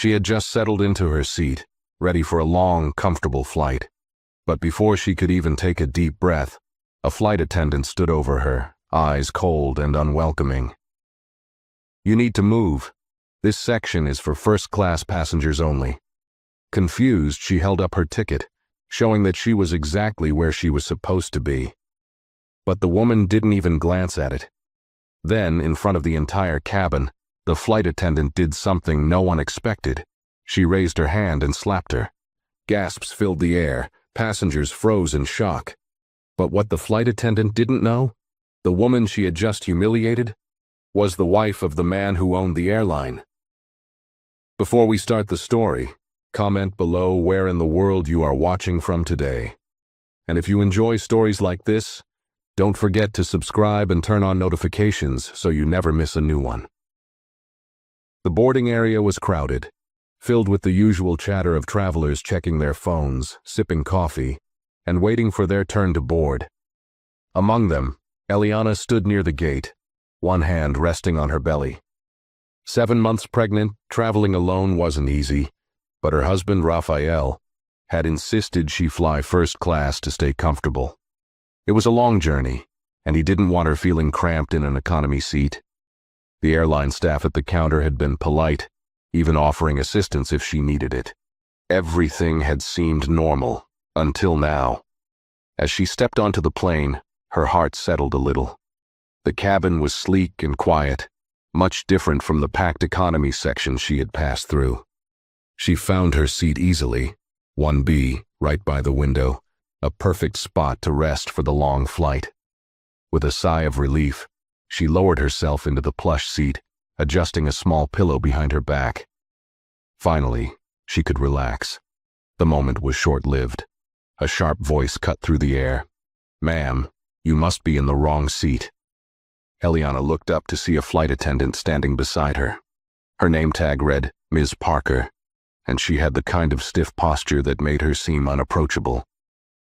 She had just settled into her seat, ready for a long, comfortable flight. But before she could even take a deep breath, a flight attendant stood over her, eyes cold and unwelcoming. "You need to move. This section is for first-class passengers only." Confused, she held up her ticket, showing that she was exactly where she was supposed to be. But the woman didn't even glance at it. Then, in front of the entire cabin, the flight attendant did something no one expected. She raised her hand and slapped her. Gasps filled the air. Passengers froze in shock. But what the flight attendant didn't know, the woman she had just humiliated, was the wife of the man who owned the airline. Before we start the story, comment below where in the world you are watching from today. And if you enjoy stories like this, don't forget to subscribe and turn on notifications so you never miss a new one. The boarding area was crowded, filled with the usual chatter of travelers checking their phones, sipping coffee, and waiting for their turn to board. Among them, Eliana stood near the gate, one hand resting on her belly. 7 months pregnant, traveling alone wasn't easy, but her husband, Raphael, had insisted she fly first class to stay comfortable. It was a long journey, and he didn't want her feeling cramped in an economy seat. The airline staff at the counter had been polite, even offering assistance if she needed it. Everything had seemed normal, until now. As she stepped onto the plane, her heart settled a little. The cabin was sleek and quiet, much different from the packed economy section she had passed through. She found her seat easily, 1B, right by the window, a perfect spot to rest for the long flight. With a sigh of relief, she lowered herself into the plush seat, adjusting a small pillow behind her back. Finally, she could relax. The moment was short-lived. A sharp voice cut through the air. "Ma'am, you must be in the wrong seat." Eliana looked up to see a flight attendant standing beside her. Her name tag read, Ms. Parker, and she had the kind of stiff posture that made her seem unapproachable.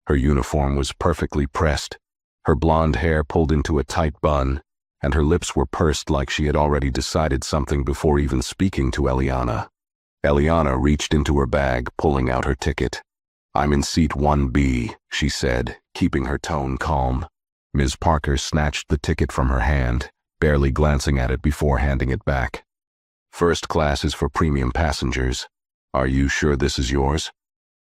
Her uniform was perfectly pressed, her blonde hair pulled into a tight bun, and her lips were pursed like she had already decided something before even speaking to Eliana. Eliana reached into her bag, pulling out her ticket. "I'm in seat 1B, she said, keeping her tone calm. Ms. Parker snatched the ticket from her hand, barely glancing at it before handing it back. "First class is for premium passengers. Are you sure this is yours?"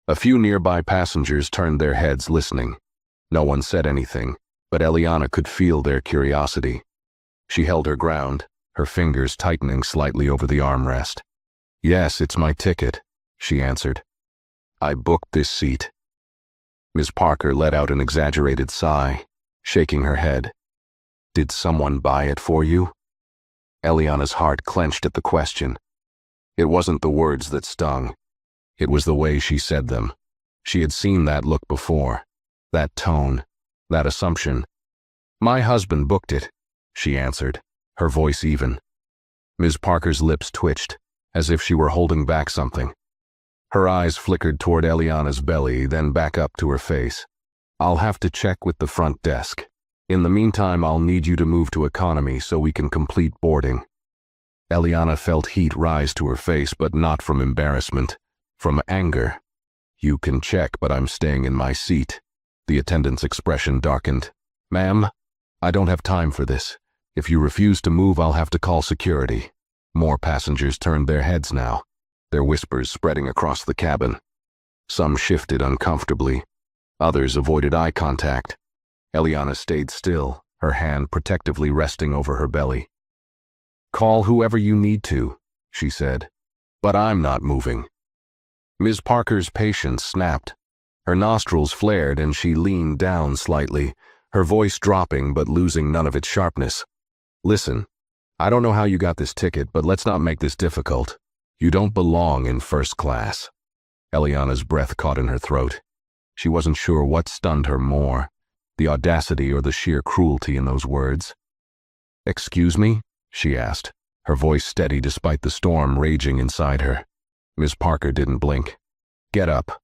A few nearby passengers turned their heads, listening. No one said anything, but Eliana could feel their curiosity. She held her ground, her fingers tightening slightly over the armrest. "Yes, it's my ticket," she answered. "I booked this seat." Ms. Parker let out an exaggerated sigh, shaking her head. "Did someone buy it for you?" Eliana's heart clenched at the question. It wasn't the words that stung. It was the way she said them. She had seen that look before, that tone, that assumption. "My husband booked it," she answered, her voice even. Ms. Parker's lips twitched, as if she were holding back something. Her eyes flickered toward Eliana's belly, then back up to her face. "I'll have to check with the front desk. In the meantime, I'll need you to move to economy so we can complete boarding." Eliana felt heat rise to her face, but not from embarrassment, from anger. "You can check, but I'm staying in my seat." The attendant's expression darkened. "Ma'am, I don't have time for this. If you refuse to move, I'll have to call security." More passengers turned their heads now, their whispers spreading across the cabin. Some shifted uncomfortably. Others avoided eye contact. Eliana stayed still, her hand protectively resting over her belly. "Call whoever you need to," she said, "but I'm not moving." Ms. Parker's patience snapped. Her nostrils flared and she leaned down slightly, her voice dropping but losing none of its sharpness. "Listen, I don't know how you got this ticket, but let's not make this difficult. You don't belong in first class." Eliana's breath caught in her throat. She wasn't sure what stunned her more, the audacity or the sheer cruelty in those words. "Excuse me?" she asked, her voice steady despite the storm raging inside her. Ms. Parker didn't blink. "Get up."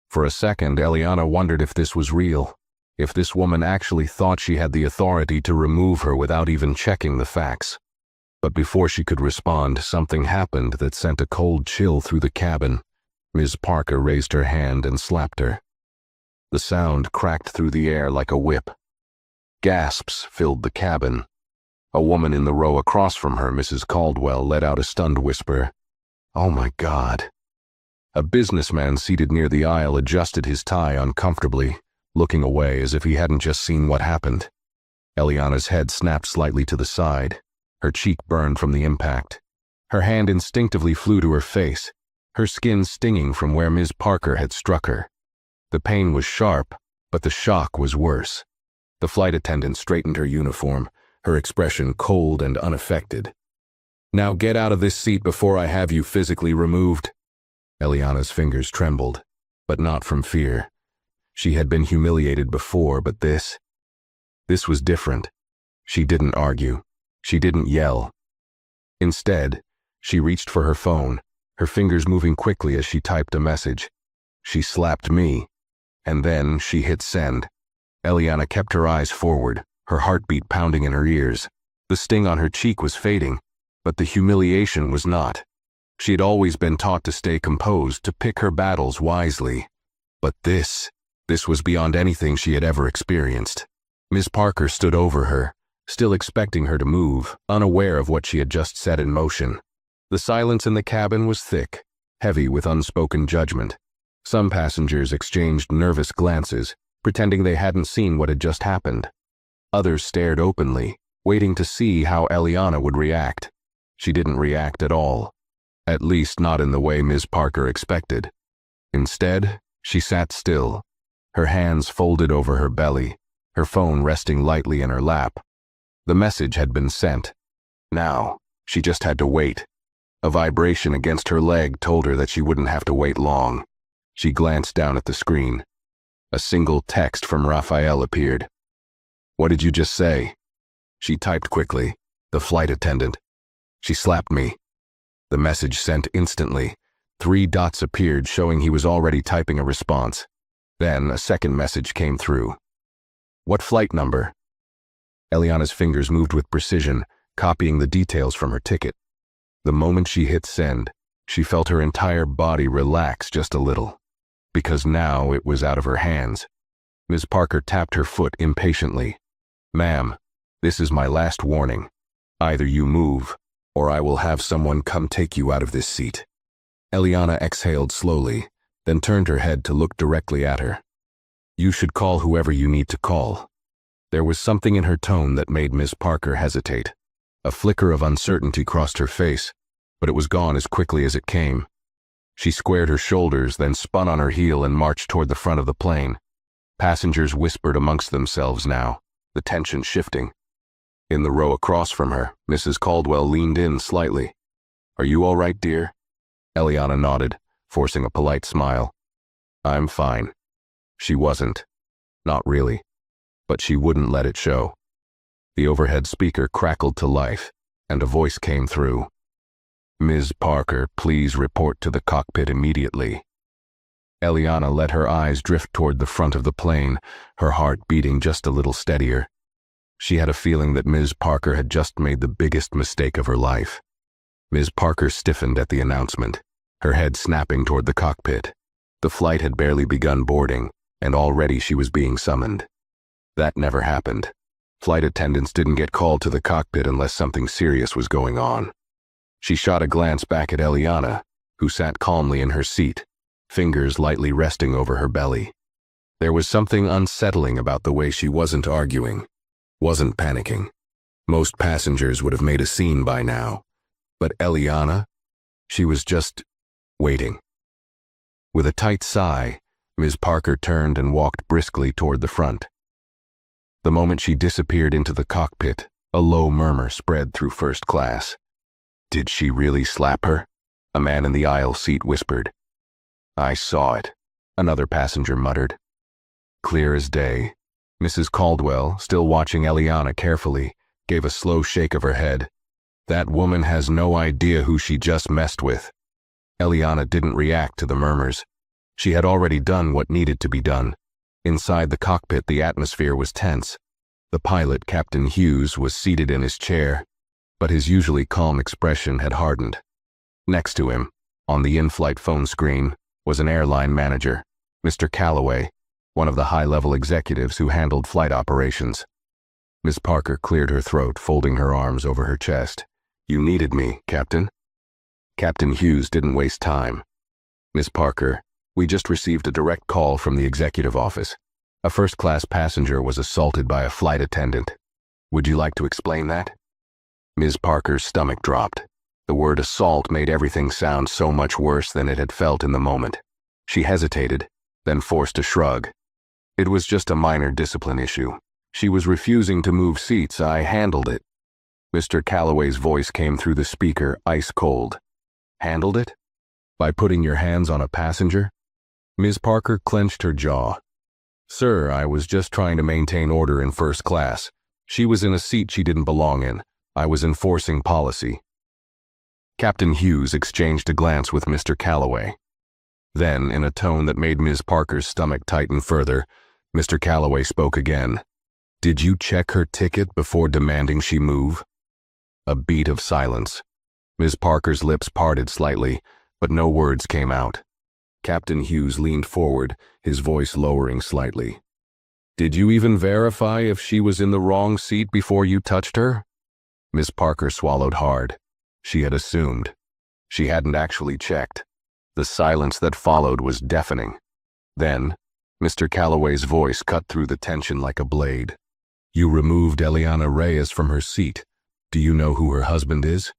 For a second, Eliana wondered if this was real, if this woman actually thought she had the authority to remove her without even checking the facts. But before she could respond, something happened that sent a cold chill through the cabin. Ms. Parker raised her hand and slapped her. The sound cracked through the air like a whip. Gasps filled the cabin. A woman in the row across from her, Mrs. Caldwell, let out a stunned whisper. "Oh my God." A businessman seated near the aisle adjusted his tie uncomfortably, looking away as if he hadn't just seen what happened. Eliana's head snapped slightly to the side. Her cheek burned from the impact. Her hand instinctively flew to her face, her skin stinging from where Ms. Parker had struck her. The pain was sharp, but the shock was worse. The flight attendant straightened her uniform, her expression cold and unaffected. "Now get out of this seat before I have you physically removed." Eliana's fingers trembled, but not from fear. She had been humiliated before, but this was different. She didn't argue. She didn't yell. Instead, she reached for her phone, her fingers moving quickly as she typed a message. She slapped me, and then she hit send. Eliana kept her eyes forward, her heartbeat pounding in her ears. The sting on her cheek was fading, but the humiliation was not. She had always been taught to stay composed, to pick her battles wisely. But this was beyond anything she had ever experienced. Ms. Parker stood over her, still expecting her to move, unaware of what she had just set in motion. The silence in the cabin was thick, heavy with unspoken judgment. Some passengers exchanged nervous glances, pretending they hadn't seen what had just happened. Others stared openly, waiting to see how Eliana would react. She didn't react at all. At least not in the way Ms. Parker expected. Instead, she sat still, her hands folded over her belly, her phone resting lightly in her lap. The message had been sent. Now, she just had to wait. A vibration against her leg told her that she wouldn't have to wait long. She glanced down at the screen. A single text from Raphael appeared. "What did you just say?" She typed quickly. "The flight attendant. She slapped me." The message sent instantly. 3 dots appeared showing he was already typing a response. Then a second message came through. "What flight number?" Eliana's fingers moved with precision, copying the details from her ticket. The moment she hit send, she felt her entire body relax just a little, because now it was out of her hands. Ms. Parker tapped her foot impatiently. "Ma'am, this is my last warning. Either you move, or I will have someone come take you out of this seat." Eliana exhaled slowly, then turned her head to look directly at her. "You should call whoever you need to call." There was something in her tone that made Ms. Parker hesitate. A flicker of uncertainty crossed her face, but it was gone as quickly as it came. She squared her shoulders, then spun on her heel and marched toward the front of the plane. Passengers whispered amongst themselves now, the tension shifting. In the row across from her, Mrs. Caldwell leaned in slightly. "Are you all right, dear?" Eliana nodded, forcing a polite smile. "I'm fine." She wasn't. Not really. But she wouldn't let it show. The overhead speaker crackled to life, and a voice came through. "Ms. Parker, please report to the cockpit immediately." Eliana let her eyes drift toward the front of the plane, her heart beating just a little steadier. She had a feeling that Ms. Parker had just made the biggest mistake of her life. Ms. Parker stiffened at the announcement, her head snapping toward the cockpit. The flight had barely begun boarding, and already she was being summoned. That never happened. Flight attendants didn't get called to the cockpit unless something serious was going on. She shot a glance back at Eliana, who sat calmly in her seat, fingers lightly resting over her belly. There was something unsettling about the way she wasn't arguing, wasn't panicking. Most passengers would have made a scene by now, but Eliana, she was just waiting. With a tight sigh, Ms. Parker turned and walked briskly toward the front. The moment she disappeared into the cockpit, a low murmur spread through first class. "Did she really slap her?" a man in the aisle seat whispered. "I saw it," another passenger muttered. Clear as day, Mrs. Caldwell, still watching Eliana carefully, gave a slow shake of her head. "That woman has no idea who she just messed with." Eliana didn't react to the murmurs. She had already done what needed to be done. Inside the cockpit, the atmosphere was tense. The pilot, Captain Hughes, was seated in his chair, but his usually calm expression had hardened. Next to him, on the in-flight phone screen, was an airline manager, Mr. Calloway, one of the high-level executives who handled flight operations. Miss Parker cleared her throat, folding her arms over her chest. "You needed me, Captain?" Captain Hughes didn't waste time. "Miss Parker, we just received a direct call from the executive office. A first-class passenger was assaulted by a flight attendant. Would you like to explain that?" Ms. Parker's stomach dropped. The word assault made everything sound so much worse than it had felt in the moment. She hesitated, then forced a shrug. "It was just a minor discipline issue. She was refusing to move seats. I handled it." Mr. Calloway's voice came through the speaker, ice cold. "Handled it? By putting your hands on a passenger?" Ms. Parker clenched her jaw. "Sir, I was just trying to maintain order in first class. She was in a seat she didn't belong in. I was enforcing policy." Captain Hughes exchanged a glance with Mr. Calloway. Then, in a tone that made Ms. Parker's stomach tighten further, Mr. Calloway spoke again. "Did you check her ticket before demanding she move?" A beat of silence. Ms. Parker's lips parted slightly, but no words came out. Captain Hughes leaned forward, his voice lowering slightly. "Did you even verify if she was in the wrong seat before you touched her?" Miss Parker swallowed hard. She had assumed. She hadn't actually checked. The silence that followed was deafening. Then, Mr. Calloway's voice cut through the tension like a blade. "You removed Eliana Reyes from her seat. Do you know who her husband is?"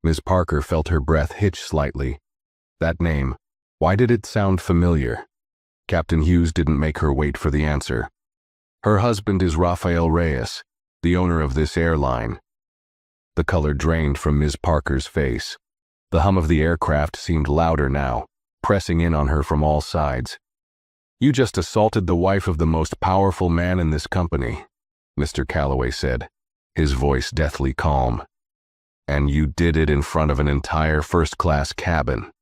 Miss Parker felt her breath hitch slightly. That name, why did it sound familiar? Captain Hughes didn't make her wait for the answer. "Her husband is Rafael Reyes, the owner of this airline." The color drained from Ms. Parker's face. The hum of the aircraft seemed louder now, pressing in on her from all sides. "You just assaulted the wife of the most powerful man in this company," Mr. Calloway said, his voice deathly calm. "And you did it in front of an entire first-class cabin."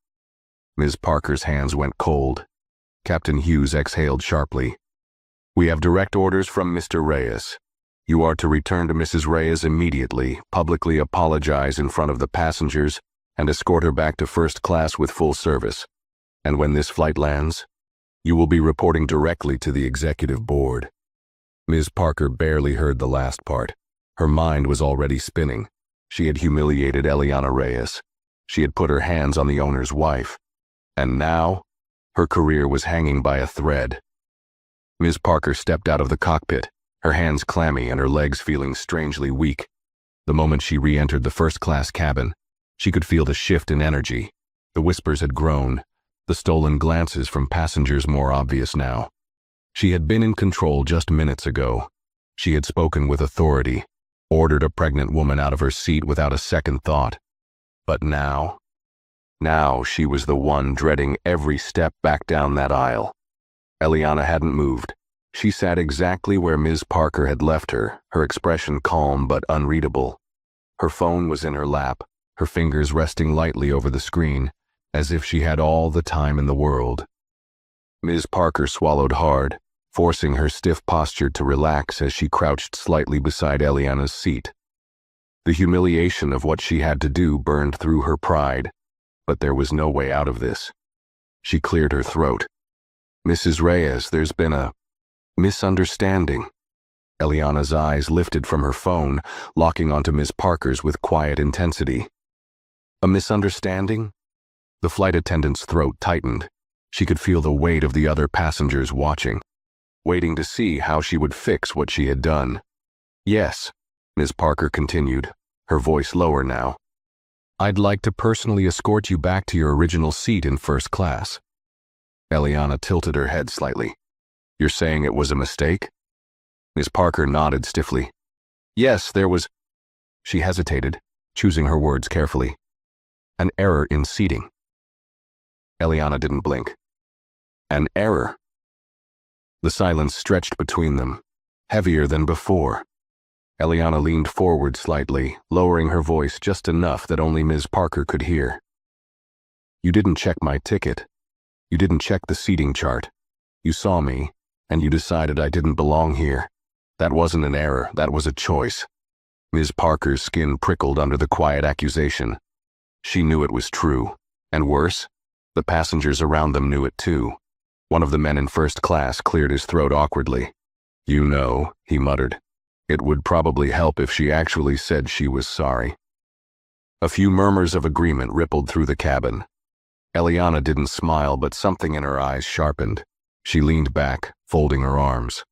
Ms. Parker's hands went cold. Captain Hughes exhaled sharply. "We have direct orders from Mr. Reyes. You are to return to Mrs. Reyes immediately, publicly apologize in front of the passengers, and escort her back to first class with full service. And when this flight lands, you will be reporting directly to the executive board." Ms. Parker barely heard the last part. Her mind was already spinning. She had humiliated Eliana Reyes. She had put her hands on the owner's wife. And now, her career was hanging by a thread. Ms. Parker stepped out of the cockpit, her hands clammy and her legs feeling strangely weak. The moment she re-entered the first-class cabin, she could feel the shift in energy. The whispers had grown, the stolen glances from passengers more obvious now. She had been in control just minutes ago. She had spoken with authority, ordered a pregnant woman out of her seat without a second thought. But now she was the one dreading every step back down that aisle. Eliana hadn't moved. She sat exactly where Ms. Parker had left her, her expression calm but unreadable. Her phone was in her lap, her fingers resting lightly over the screen, as if she had all the time in the world. Ms. Parker swallowed hard, forcing her stiff posture to relax as she crouched slightly beside Eliana's seat. The humiliation of what she had to do burned through her pride, but there was no way out of this. She cleared her throat. "Mrs. Reyes, there's been a misunderstanding." Eliana's eyes lifted from her phone, locking onto Ms. Parker's with quiet intensity. "A misunderstanding?" The flight attendant's throat tightened. She could feel the weight of the other passengers watching, waiting to see how she would fix what she had done. "Yes," Ms. Parker continued, her voice lower now. "I'd like to personally escort you back to your original seat in first class." Eliana tilted her head slightly. "You're saying it was a mistake?" Ms. Parker nodded stiffly. "Yes, there was—" She hesitated, choosing her words carefully. "An error in seating." Eliana didn't blink. "An error?" The silence stretched between them, heavier than before. Eliana leaned forward slightly, lowering her voice just enough that only Ms. Parker could hear. "You didn't check my ticket. You didn't check the seating chart. You saw me, and you decided I didn't belong here. That wasn't an error, that was a choice." Ms. Parker's skin prickled under the quiet accusation. She knew it was true. And worse, the passengers around them knew it too. One of the men in first class cleared his throat awkwardly. "You know," he muttered, "it would probably help if she actually said she was sorry." A few murmurs of agreement rippled through the cabin. Eliana didn't smile, but something in her eyes sharpened. She leaned back, folding her arms.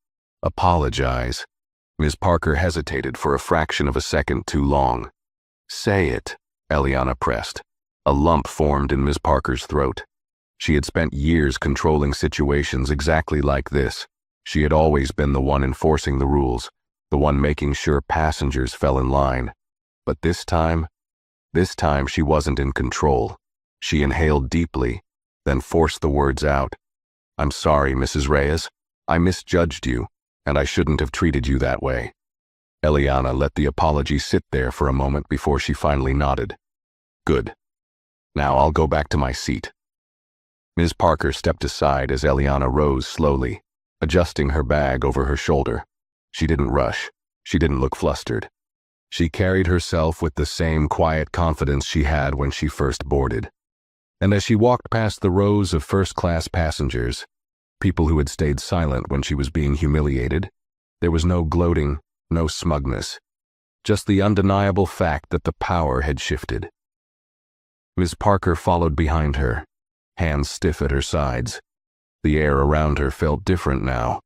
"Apologize." Ms. Parker hesitated for a fraction of a second too long. "Say it," Eliana pressed. A lump formed in Ms. Parker's throat. She had spent years controlling situations exactly like this. She had always been the one enforcing the rules, the one making sure passengers fell in line. But this time she wasn't in control. She inhaled deeply, then forced the words out. "I'm sorry, Mrs. Reyes. I misjudged you, and I shouldn't have treated you that way." Eliana let the apology sit there for a moment before she finally nodded. "Good. Now I'll go back to my seat." Ms. Parker stepped aside as Eliana rose slowly, adjusting her bag over her shoulder. She didn't rush. She didn't look flustered. She carried herself with the same quiet confidence she had when she first boarded. And as she walked past the rows of first-class passengers, people who had stayed silent when she was being humiliated, there was no gloating, no smugness, just the undeniable fact that the power had shifted. Ms. Parker followed behind her, hands stiff at her sides. The air around her felt different now.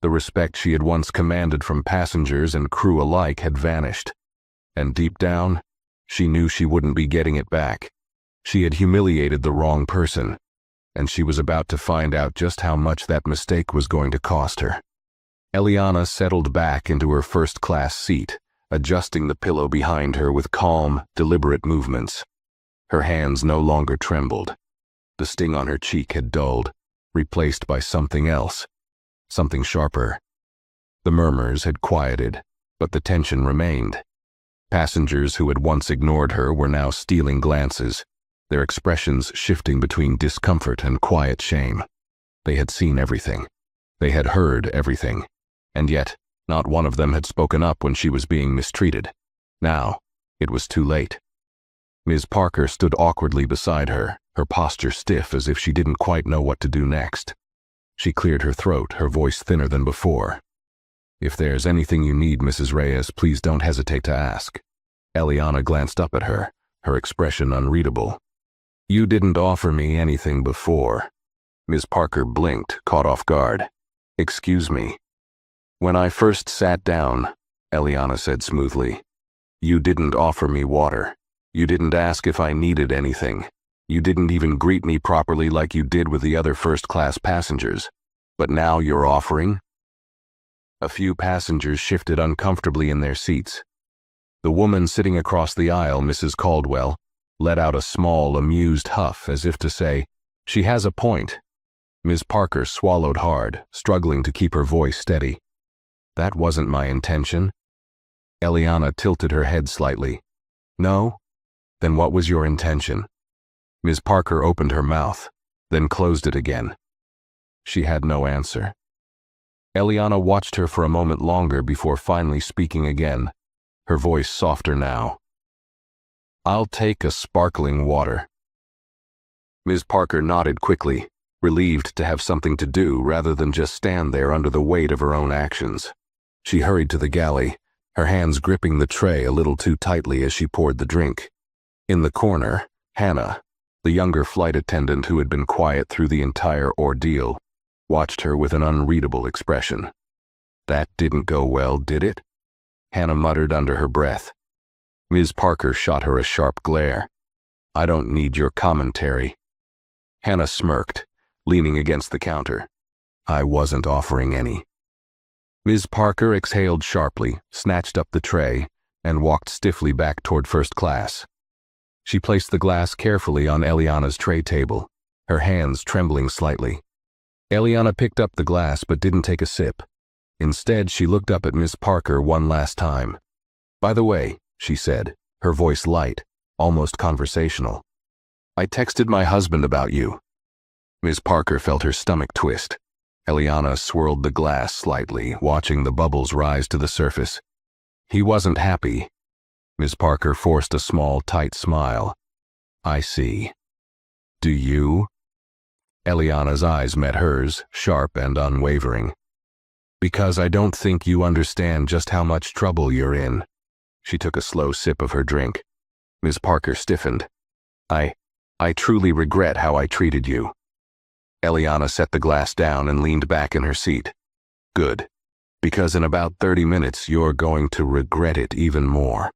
The respect she had once commanded from passengers and crew alike had vanished. And deep down, she knew she wouldn't be getting it back. She had humiliated the wrong person, and she was about to find out just how much that mistake was going to cost her. Eliana settled back into her first-class seat, adjusting the pillow behind her with calm, deliberate movements. Her hands no longer trembled. The sting on her cheek had dulled, replaced by something else, something sharper. The murmurs had quieted, but the tension remained. Passengers who had once ignored her were now stealing glances, their expressions shifting between discomfort and quiet shame. They had seen everything. They had heard everything. And yet, not one of them had spoken up when she was being mistreated. Now, it was too late. Ms. Parker stood awkwardly beside her, her posture stiff as if she didn't quite know what to do next. She cleared her throat, her voice thinner than before. "If there's anything you need, Mrs. Reyes, please don't hesitate to ask." Eliana glanced up at her, her expression unreadable. "You didn't offer me anything before." Ms. Parker blinked, caught off guard. "Excuse me." "When I first sat down," Eliana said smoothly, "you didn't offer me water. You didn't ask if I needed anything. You didn't even greet me properly like you did with the other first-class passengers. But now you're offering?" A few passengers shifted uncomfortably in their seats. The woman sitting across the aisle, Mrs. Caldwell, let out a small, amused huff as if to say, "She has a point." Ms. Parker swallowed hard, struggling to keep her voice steady. "That wasn't my intention." Eliana tilted her head slightly. "No? Then what was your intention?" Ms. Parker opened her mouth, then closed it again. She had no answer. Eliana watched her for a moment longer before finally speaking again, her voice softer now. "I'll take a sparkling water." Ms. Parker nodded quickly, relieved to have something to do rather than just stand there under the weight of her own actions. She hurried to the galley, her hands gripping the tray a little too tightly as she poured the drink. In the corner, Hannah, the younger flight attendant who had been quiet through the entire ordeal, watched her with an unreadable expression. "That didn't go well, did it?" Hannah muttered under her breath. Ms. Parker shot her a sharp glare. "I don't need your commentary." Hannah smirked, leaning against the counter. "I wasn't offering any." Ms. Parker exhaled sharply, snatched up the tray, and walked stiffly back toward first class. She placed the glass carefully on Eliana's tray table, her hands trembling slightly. Eliana picked up the glass but didn't take a sip. Instead, she looked up at Miss Parker one last time. "By the way," she said, her voice light, almost conversational, "I texted my husband about you." Miss Parker felt her stomach twist. Eliana swirled the glass slightly, watching the bubbles rise to the surface. "He wasn't happy," Ms. Parker forced a small, tight smile. I see. Do you? Eliana's eyes met hers, sharp and unwavering. Because I don't think you understand just how much trouble you're in. She took a slow sip of her drink. Ms. Parker stiffened. I truly regret how I treated you. Eliana set the glass down and leaned back in her seat. Good. Because in about 30 minutes you're going to regret it even more.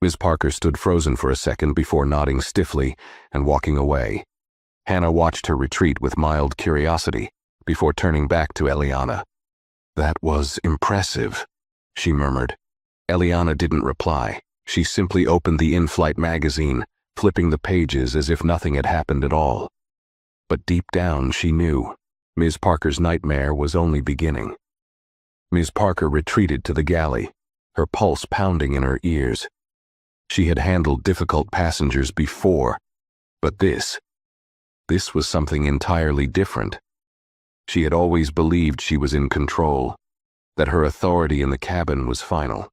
Ms. Parker stood frozen for a second before nodding stiffly and walking away. Hannah watched her retreat with mild curiosity before turning back to Eliana. That was impressive, she murmured. Eliana didn't reply. She simply opened the in-flight magazine, flipping the pages as if nothing had happened at all. But deep down she knew Ms. Parker's nightmare was only beginning. Ms. Parker retreated to the galley, her pulse pounding in her ears. She had handled difficult passengers before, but this was something entirely different. She had always believed she was in control, that her authority in the cabin was final.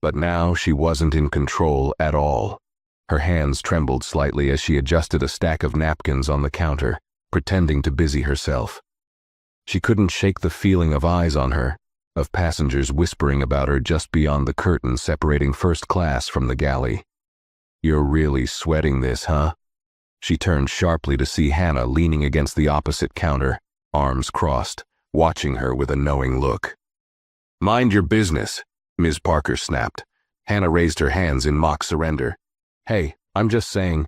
But now she wasn't in control at all. Her hands trembled slightly as she adjusted a stack of napkins on the counter, pretending to busy herself. She couldn't shake the feeling of eyes on her, of passengers whispering about her just beyond the curtain separating first class from the galley. You're really sweating this, huh? She turned sharply to see Hannah leaning against the opposite counter, arms crossed, watching her with a knowing look. Mind your business, Ms. Parker snapped. Hannah raised her hands in mock surrender. Hey, I'm just saying,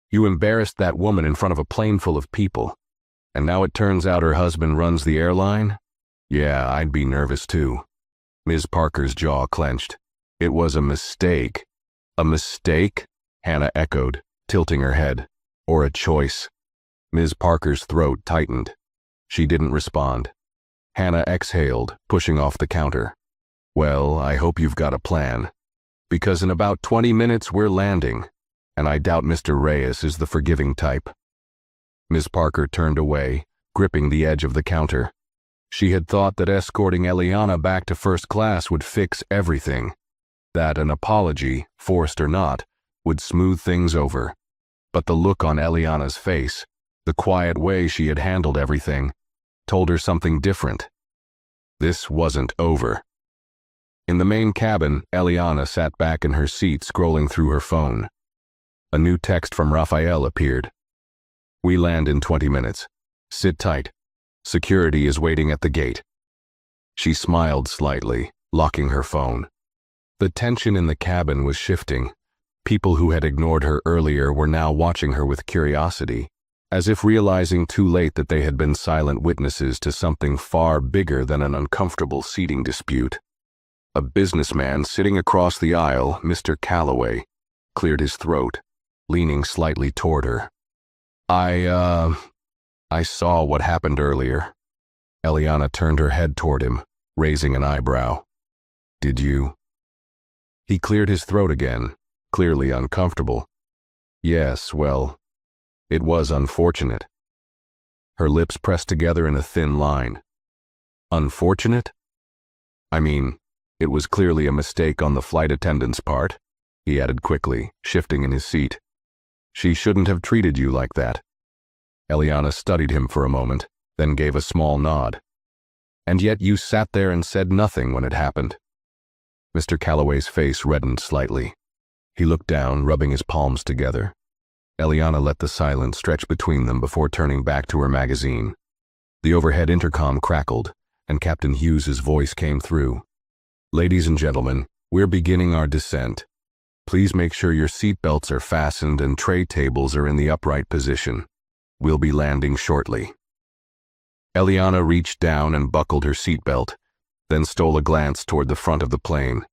you embarrassed that woman in front of a plane full of people. And now it turns out her husband runs the airline? Yeah, I'd be nervous too. Ms. Parker's jaw clenched. It was a mistake. A mistake? Hannah echoed, tilting her head. Or a choice. Ms. Parker's throat tightened. She didn't respond. Hannah exhaled, pushing off the counter. Well, I hope you've got a plan. Because in about 20 minutes we're landing, and I doubt Mr. Reyes is the forgiving type. Ms. Parker turned away, gripping the edge of the counter. She had thought that escorting Eliana back to first class would fix everything, that an apology, forced or not, would smooth things over. But the look on Eliana's face, the quiet way she had handled everything, told her something different. This wasn't over. In the main cabin, Eliana sat back in her seat scrolling through her phone. A new text from Raphael appeared. We land in 20 minutes. Sit tight. Security is waiting at the gate. She smiled slightly, locking her phone. The tension in the cabin was shifting. People who had ignored her earlier were now watching her with curiosity, as if realizing too late that they had been silent witnesses to something far bigger than an uncomfortable seating dispute. A businessman sitting across the aisle, Mr. Calloway, cleared his throat, leaning slightly toward her. I saw what happened earlier. Eliana turned her head toward him, raising an eyebrow. Did you? He cleared his throat again, clearly uncomfortable. Yes, well, it was unfortunate. Her lips pressed together in a thin line. Unfortunate? I mean, it was clearly a mistake on the flight attendant's part, he added quickly, shifting in his seat. She shouldn't have treated you like that. Eliana studied him for a moment, then gave a small nod. And yet you sat there and said nothing when it happened. Mr. Calloway's face reddened slightly. He looked down, rubbing his palms together. Eliana let the silence stretch between them before turning back to her magazine. The overhead intercom crackled, and Captain Hughes's voice came through. Ladies and gentlemen, we're beginning our descent. Please make sure your seatbelts are fastened and tray tables are in the upright position. We'll be landing shortly. Eliana reached down and buckled her seatbelt, then stole a glance toward the front of the plane.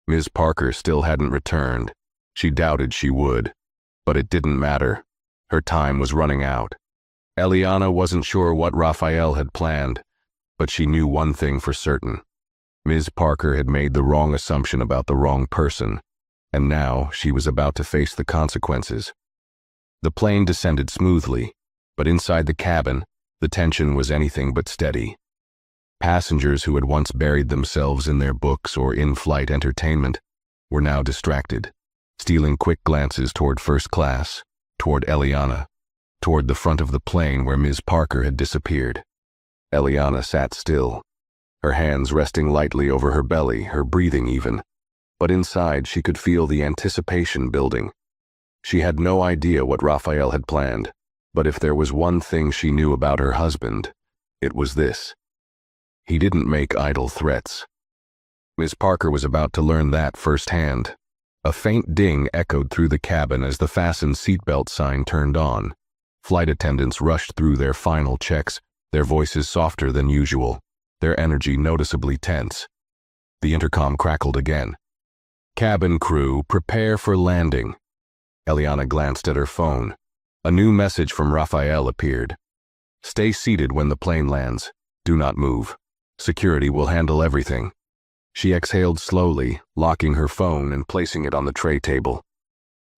Ms. Parker still hadn't returned. She doubted she would, but it didn't matter. Her time was running out. Eliana wasn't sure what Raphael had planned, but she knew one thing for certain. Ms. Parker had made the wrong assumption about the wrong person, and now she was about to face the consequences. The plane descended smoothly, but inside the cabin, the tension was anything but steady. Passengers who had once buried themselves in their books or in-flight entertainment were now distracted, stealing quick glances toward first class, toward Eliana, toward the front of the plane where Ms. Parker had disappeared. Eliana sat still, her hands resting lightly over her belly, her breathing even. But inside she could feel the anticipation building. She had no idea what Raphael had planned, but if there was one thing she knew about her husband, it was this. He didn't make idle threats. Ms. Parker was about to learn that firsthand. A faint ding echoed through the cabin as the fastened seatbelt sign turned on. Flight attendants rushed through their final checks, their voices softer than usual, their energy noticeably tense. The intercom crackled again. "Cabin crew, prepare for landing." Eliana glanced at her phone. A new message from Raphael appeared. "Stay seated when the plane lands. Do not move. Security will handle everything." She exhaled slowly, locking her phone and placing it on the tray table.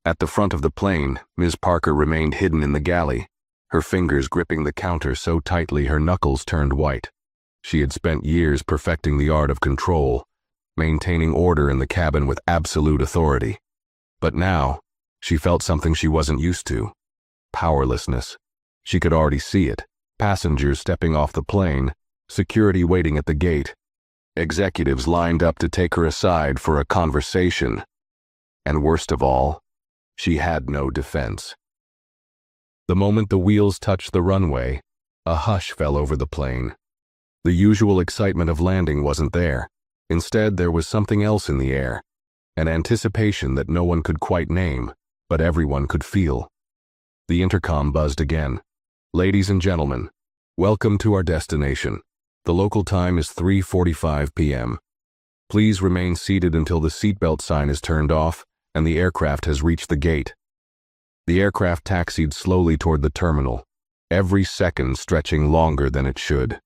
At the front of the plane, Ms. Parker remained hidden in the galley, her fingers gripping the counter so tightly her knuckles turned white. She had spent years perfecting the art of control, maintaining order in the cabin with absolute authority. But now, she felt something she wasn't used to. Powerlessness. She could already see it. Passengers stepping off the plane, security waiting at the gate, executives lined up to take her aside for a conversation. And worst of all, she had no defense. The moment the wheels touched the runway, a hush fell over the plane. The usual excitement of landing wasn't there. Instead, there was something else in the air, an anticipation that no one could quite name, but everyone could feel. The intercom buzzed again. "Ladies and gentlemen, welcome to our destination. The local time is 3:45 p.m. Please remain seated until the seatbelt sign is turned off and the aircraft has reached the gate." The aircraft taxied slowly toward the terminal, every second stretching longer than it should.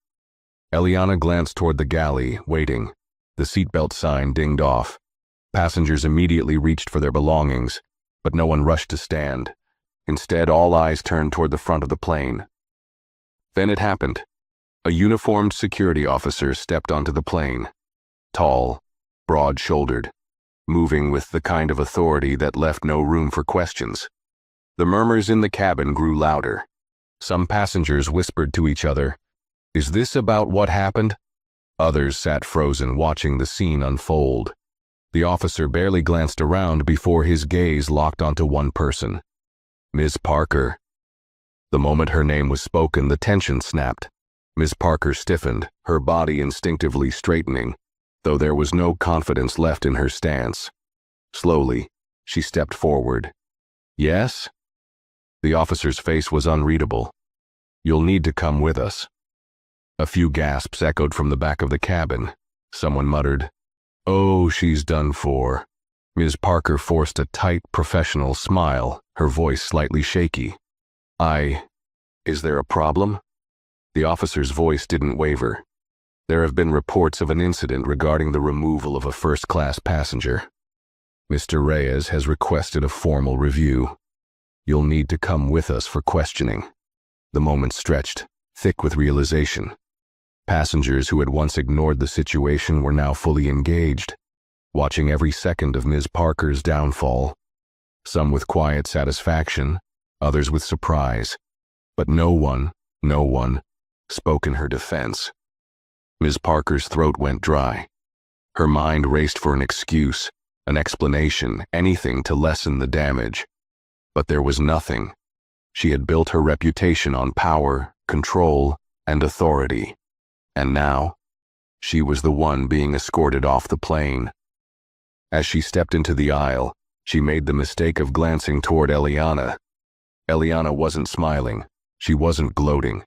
Eliana glanced toward the galley, waiting. The seatbelt sign dinged off. Passengers immediately reached for their belongings, but no one rushed to stand. Instead, all eyes turned toward the front of the plane. Then it happened. A uniformed security officer stepped onto the plane. Tall, broad-shouldered, moving with the kind of authority that left no room for questions. The murmurs in the cabin grew louder. Some passengers whispered to each other, "Is this about what happened?" Others sat frozen, watching the scene unfold. The officer barely glanced around before his gaze locked onto one person. Ms. Parker. The moment her name was spoken, the tension snapped. Ms. Parker stiffened, her body instinctively straightening, though there was no confidence left in her stance. Slowly, she stepped forward. "Yes?" The officer's face was unreadable. "You'll need to come with us." A few gasps echoed from the back of the cabin. Someone muttered, "Oh, she's done for." Ms. Parker forced a tight, professional smile, her voice slightly shaky. Is there a problem?" The officer's voice didn't waver. "There have been reports of an incident regarding the removal of a first-class passenger. Mr. Reyes has requested a formal review. You'll need to come with us for questioning." The moment stretched, thick with realization. Passengers who had once ignored the situation were now fully engaged, watching every second of Ms. Parker's downfall. Some with quiet satisfaction, others with surprise. But no one spoke in her defense. Ms. Parker's throat went dry. Her mind raced for an excuse, an explanation, anything to lessen the damage. But there was nothing. She had built her reputation on power, control, and authority. And now, she was the one being escorted off the plane. As she stepped into the aisle, she made the mistake of glancing toward Eliana. Eliana wasn't smiling. She wasn't gloating.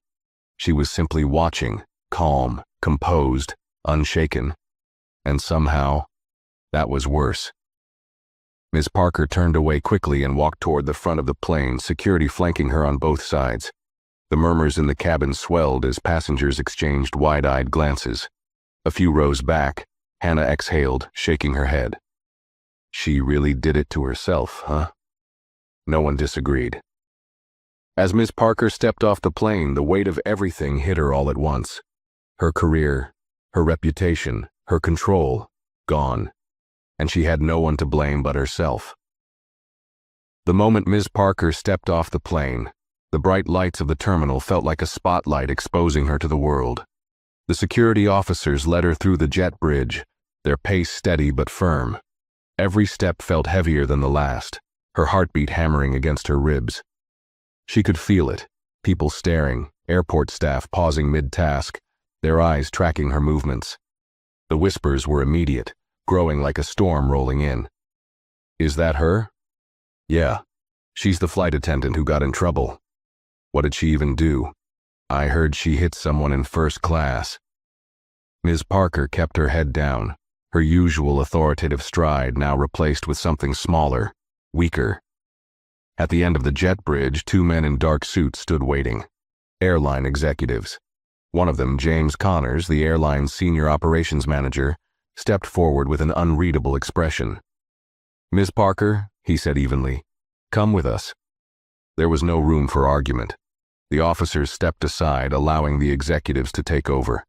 She was simply watching, calm, composed, unshaken. And somehow, that was worse. Ms. Parker turned away quickly and walked toward the front of the plane, security flanking her on both sides. The murmurs in the cabin swelled as passengers exchanged wide-eyed glances. A few rows back, Hannah exhaled, shaking her head. She really did it to herself, huh? No one disagreed. As Ms. Parker stepped off the plane, the weight of everything hit her all at once. Her career, her reputation, her control, gone. And she had no one to blame but herself. The moment Ms. Parker stepped off the plane, the bright lights of the terminal felt like a spotlight exposing her to the world. The security officers led her through the jet bridge, their pace steady but firm. Every step felt heavier than the last, her heartbeat hammering against her ribs. She could feel it, people staring, airport staff pausing mid-task, their eyes tracking her movements. The whispers were immediate, growing like a storm rolling in. "Is that her?" "Yeah. She's the flight attendant who got in trouble." "What did she even do?" "I heard she hit someone in first class." Ms. Parker kept her head down, her usual authoritative stride now replaced with something smaller, weaker. At the end of the jet bridge, two men in dark suits stood waiting. Airline executives. One of them, James Connors, the airline's senior operations manager, stepped forward with an unreadable expression. "Ms. Parker," he said evenly, "come with us." There was no room for argument. The officers stepped aside, allowing the executives to take over.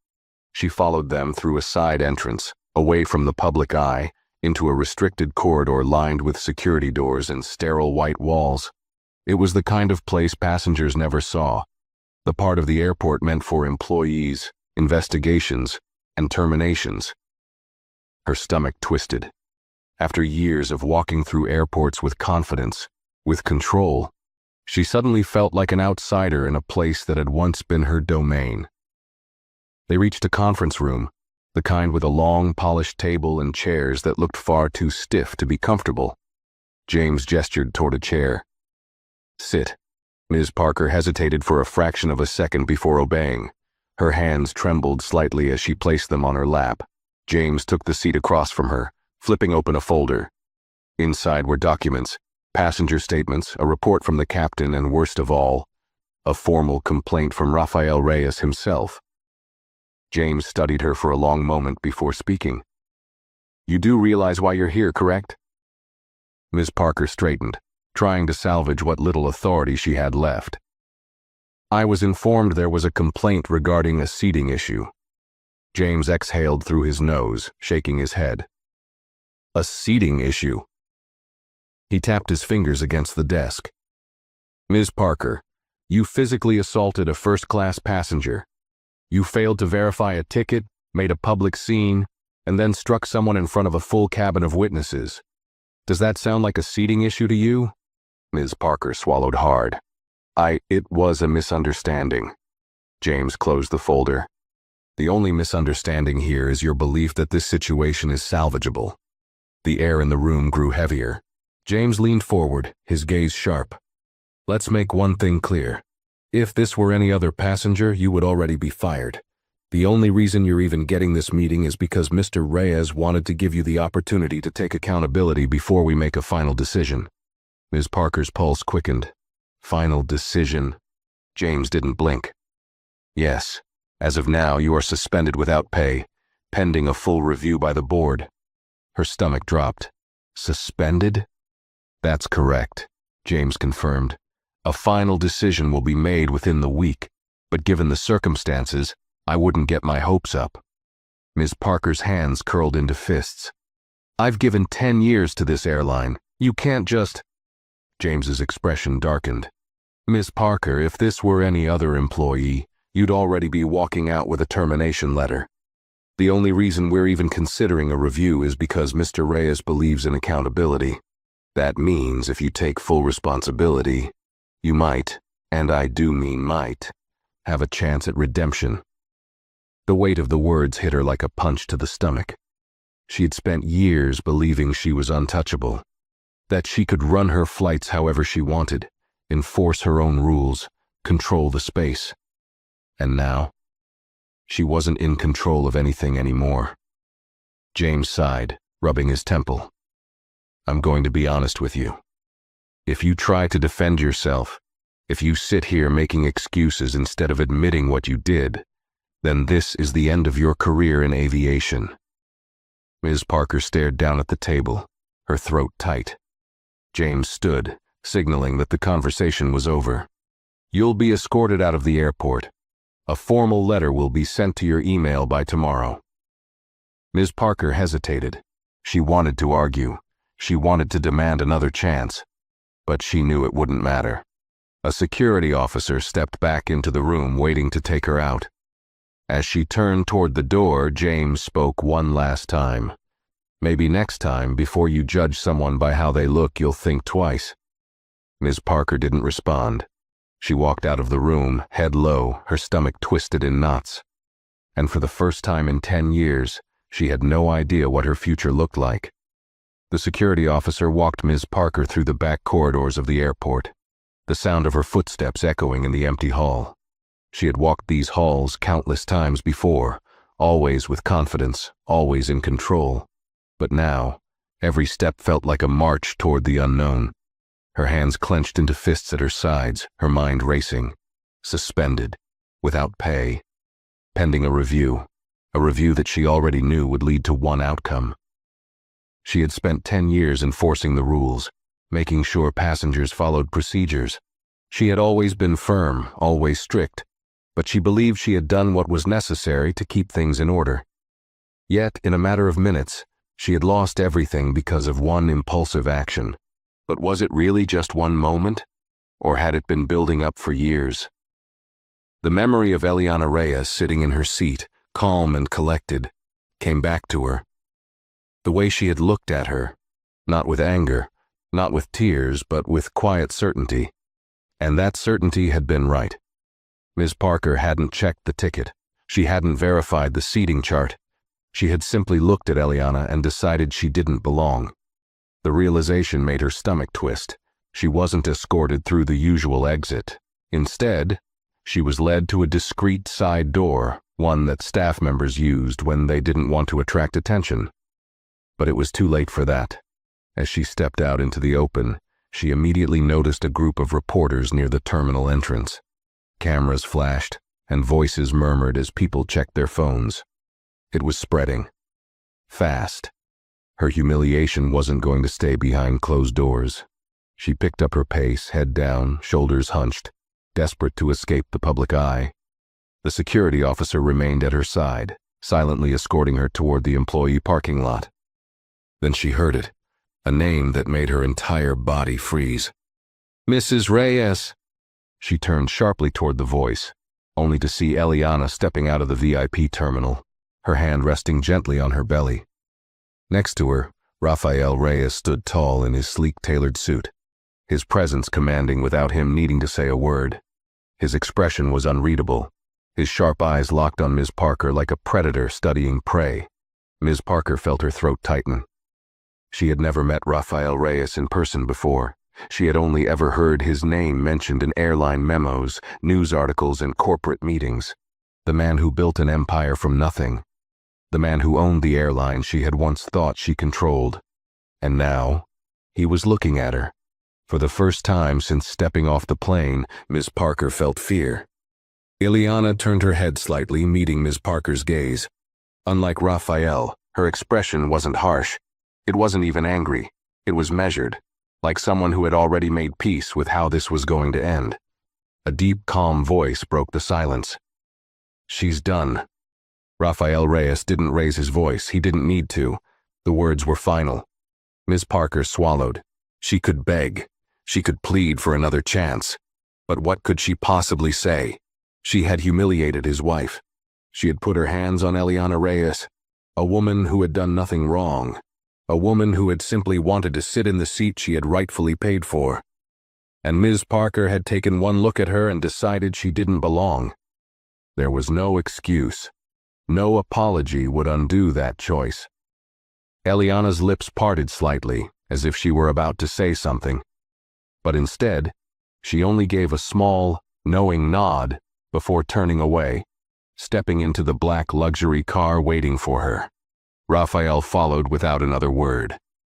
She followed them through a side entrance, away from the public eye, into a restricted corridor lined with security doors and sterile white walls. It was the kind of place passengers never saw, the part of the airport meant for employees, investigations, and terminations. Her stomach twisted. After years of walking through airports with confidence, with control, she suddenly felt like an outsider in a place that had once been her domain. They reached a conference room, the kind with a long, polished table and chairs that looked far too stiff to be comfortable. James gestured toward a chair. "Sit." Ms. Parker hesitated for a fraction of a second before obeying. Her hands trembled slightly as she placed them on her lap. James took the seat across from her, flipping open a folder. Inside were documents, passenger statements, a report from the captain, and worst of all, a formal complaint from Rafael Reyes himself. James studied her for a long moment before speaking. "You do realize why you're here, correct?" Ms. Parker straightened, trying to salvage what little authority she had left. "I was informed there was a complaint regarding a seating issue." James exhaled through his nose, shaking his head. "A seating issue?" He tapped his fingers against the desk. "Ms. Parker, you physically assaulted a first-class passenger. You failed to verify a ticket, made a public scene, and then struck someone in front of a full cabin of witnesses. Does that sound like a seating issue to you?" Ms. Parker swallowed hard. It was a misunderstanding." James closed the folder. "The only misunderstanding here is your belief that this situation is salvageable." The air in the room grew heavier. James leaned forward, his gaze sharp. "Let's make one thing clear. If this were any other passenger, you would already be fired. The only reason you're even getting this meeting is because Mr. Reyes wanted to give you the opportunity to take accountability before we make a final decision." Ms. Parker's pulse quickened. "Final decision?" James didn't blink. "Yes. As of now, you are suspended without pay, pending a full review by the board." Her stomach dropped. "Suspended?" "That's correct," James confirmed. "A final decision will be made within the week, but given the circumstances, I wouldn't get my hopes up." Ms. Parker's hands curled into fists. "I've given 10 years to this airline. You can't just—" James's expression darkened. "Ms. Parker, if this were any other employee, you'd already be walking out with a termination letter. The only reason we're even considering a review is because Mr. Reyes believes in accountability. That means if you take full responsibility, you might, and I do mean might, have a chance at redemption." The weight of the words hit her like a punch to the stomach. She had spent years believing she was untouchable, that she could run her flights however she wanted, enforce her own rules, control the space. And now, she wasn't in control of anything anymore. James sighed, rubbing his temple. "I'm going to be honest with you. If you try to defend yourself, if you sit here making excuses instead of admitting what you did, then this is the end of your career in aviation." Ms. Parker stared down at the table, her throat tight. James stood, signaling that the conversation was over. "You'll be escorted out of the airport. A formal letter will be sent to your email by tomorrow." Ms. Parker hesitated. She wanted to argue. She wanted to demand another chance. but she knew it wouldn't matter. A security officer stepped back into the room, waiting to take her out. As she turned toward the door, James spoke one last time. "Maybe next time, before you judge someone by how they look, you'll think twice." Ms. Parker didn't respond. She walked out of the room, head low, her stomach twisted in knots. And for the first time in 10 years, she had no idea what her future looked like. The security officer walked Ms. Parker through the back corridors of the airport, the sound of her footsteps echoing in the empty hall. She had walked these halls countless times before, always with confidence, always in control. But now, every step felt like a march toward the unknown. Her hands clenched into fists at her sides, her mind racing, suspended, without pay, pending a review that she already knew would lead to one outcome. She had spent 10 years enforcing the rules, making sure passengers followed procedures. She had always been firm, always strict, but she believed she had done what was necessary to keep things in order. Yet, in a matter of minutes, she had lost everything because of one impulsive action. But was it really just one moment? Or had it been building up for years? The memory of Eliana Reyes sitting in her seat, calm and collected, came back to her. The way she had looked at her, not with anger, not with tears, but with quiet certainty. And that certainty had been right. Ms. Parker hadn't checked the ticket. She hadn't verified the seating chart. She had simply looked at Eliana and decided she didn't belong. The realization made her stomach twist. She wasn't escorted through the usual exit. Instead, she was led to a discreet side door, one that staff members used when they didn't want to attract attention. But it was too late for that. As she stepped out into the open, she immediately noticed a group of reporters near the terminal entrance. Cameras flashed, and voices murmured as people checked their phones. It was spreading. Fast. Her humiliation wasn't going to stay behind closed doors. She picked up her pace, head down, shoulders hunched, desperate to escape the public eye. The security officer remained at her side, silently escorting her toward the employee parking lot. Then she heard it, a name that made her entire body freeze. "Mrs. Reyes!" She turned sharply toward the voice, only to see Eliana stepping out of the VIP terminal, her hand resting gently on her belly. Next to her, Rafael Reyes stood tall in his sleek tailored suit, his presence commanding without him needing to say a word. His expression was unreadable, his sharp eyes locked on Ms. Parker like a predator studying prey. Ms. Parker felt her throat tighten. She had never met Rafael Reyes in person before. She had only ever heard his name mentioned in airline memos, news articles, and corporate meetings. The man who built an empire from nothing. The man who owned the airline she had once thought she controlled. And now, he was looking at her. For the first time since stepping off the plane, Ms. Parker felt fear. Eliana turned her head slightly, meeting Ms. Parker's gaze. Unlike Rafael, her expression wasn't harsh. It wasn't even angry. It was measured, like someone who had already made peace with how this was going to end. A deep, calm voice broke the silence. "She's done." Rafael Reyes didn't raise his voice. He didn't need to. The words were final. Ms. Parker swallowed. She could beg. She could plead for another chance. But what could she possibly say? She had humiliated his wife. She had put her hands on Eliana Reyes, a woman who had done nothing wrong. A woman who had simply wanted to sit in the seat she had rightfully paid for. And Ms. Parker had taken one look at her and decided she didn't belong. There was no excuse. No apology would undo that choice. Eliana's lips parted slightly, as if she were about to say something. But instead, she only gave a small, knowing nod before turning away, stepping into the black luxury car waiting for her. Rafael followed without another word.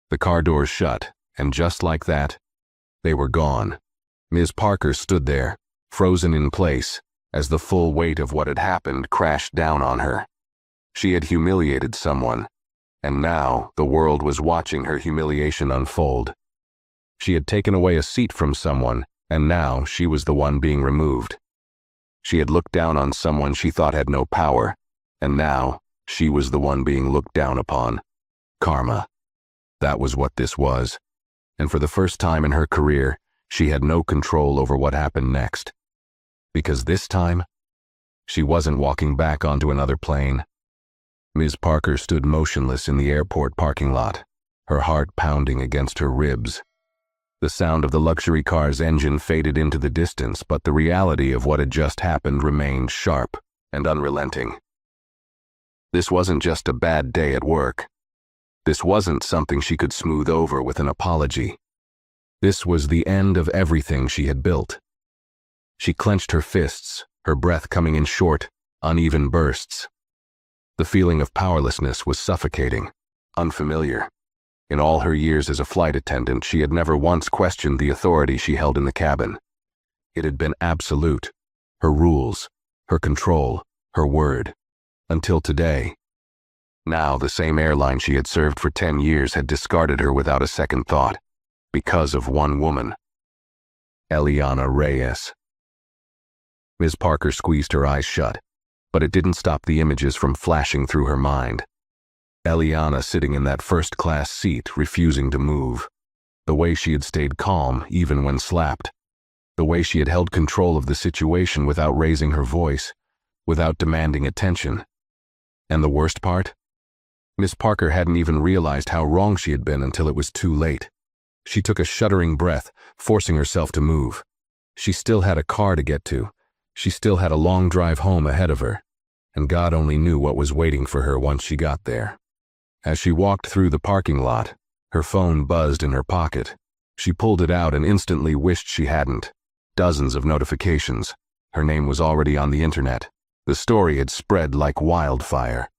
The car doors shut, and just like that, they were gone. Ms. Parker stood there, frozen in place, as the full weight of what had happened crashed down on her. She had humiliated someone, and now the world was watching her humiliation unfold. She had taken away a seat from someone, and now she was the one being removed. She had looked down on someone she thought had no power, and now she was the one being looked down upon. Karma. That was what this was. And for the first time in her career, She had no control over what happened next. Because this time, she wasn't walking back onto another plane. Ms. Parker stood motionless in the airport parking lot, her heart pounding against her ribs. The sound of the luxury car's engine faded into the distance, but the reality of what had just happened remained sharp and unrelenting. This wasn't just a bad day at work. This wasn't something she could smooth over with an apology. This was the end of everything she had built. She clenched her fists, her breath coming in short, uneven bursts. The feeling of powerlessness was suffocating, unfamiliar. In all her years as a flight attendant, she had never once questioned the authority she held in the cabin. It had been absolute. Her rules, her control, her word. Until today. Now, the same airline she had served for 10 years had discarded her without a second thought. Because of one woman. Eliana Reyes. Ms. Parker squeezed her eyes shut, but it didn't stop the images from flashing through her mind. Eliana sitting in that first-class seat, refusing to move. The way she had stayed calm, even when slapped. The way she had held control of the situation without raising her voice, without demanding attention. And the worst part? Ms. Parker hadn't even realized how wrong she had been until it was too late. She took a shuddering breath, forcing herself to move. She still had a car to get to. She still had a long drive home ahead of her, and God only knew what was waiting for her once she got there. As she walked through the parking lot, her phone buzzed in her pocket. She pulled it out and instantly wished she hadn't. Dozens of notifications. Her name was already on the internet. The story had spread like wildfire.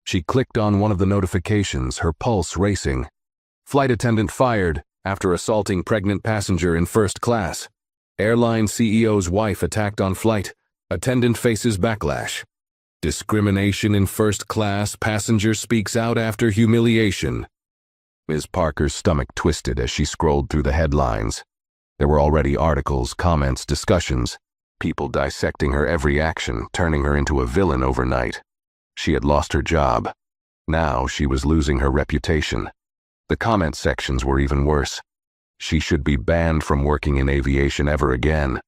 She clicked on one of the notifications, her pulse racing. Flight attendant fired after assaulting pregnant passenger in first class. Airline CEO's wife attacked on flight. Attendant faces backlash. Discrimination in first class. Passenger speaks out after humiliation. Ms. Parker's stomach twisted as she scrolled through the headlines. There were already articles, comments, discussions. People dissecting her every action, turning her into a villain overnight. She had lost her job. Now she was losing her reputation. The comment sections were even worse. She should be banned from working in aviation ever again.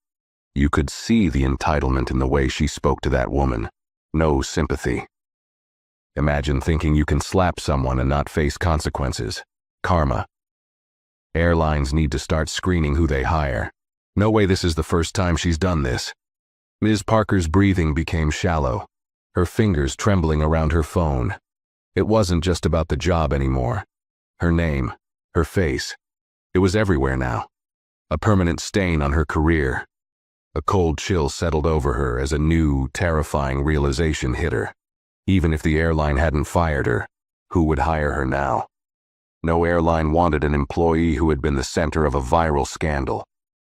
You could see the entitlement in the way she spoke to that woman. No sympathy. Imagine thinking you can slap someone and not face consequences. Karma. Airlines need to start screening who they hire. No way this is the first time she's done this. Ms. Parker's breathing became shallow, her fingers trembling around her phone. It wasn't just about the job anymore. Her name, her face. It was everywhere now. A permanent stain on her career. A cold chill settled over her as a new, terrifying realization hit her. Even if the airline hadn't fired her, who would hire her now? No airline wanted an employee who had been the center of a viral scandal.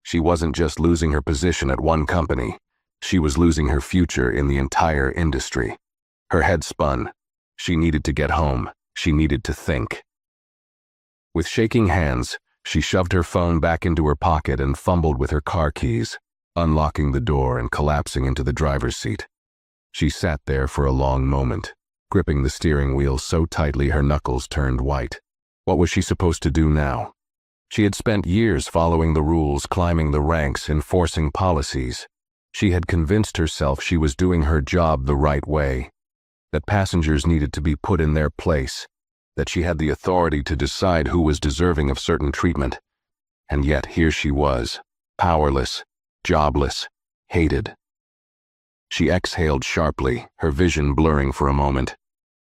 She wasn't just losing her position at one company. She was losing her future in the entire industry. Her head spun. She needed to get home. She needed to think. With shaking hands, she shoved her phone back into her pocket and fumbled with her car keys, unlocking the door and collapsing into the driver's seat. She sat there for a long moment, gripping the steering wheel so tightly her knuckles turned white. What was she supposed to do now? She had spent years following the rules, climbing the ranks, enforcing policies. She had convinced herself she was doing her job the right way, that passengers needed to be put in their place, that she had the authority to decide who was deserving of certain treatment. And yet here she was, powerless, jobless, hated. She exhaled sharply, her vision blurring for a moment.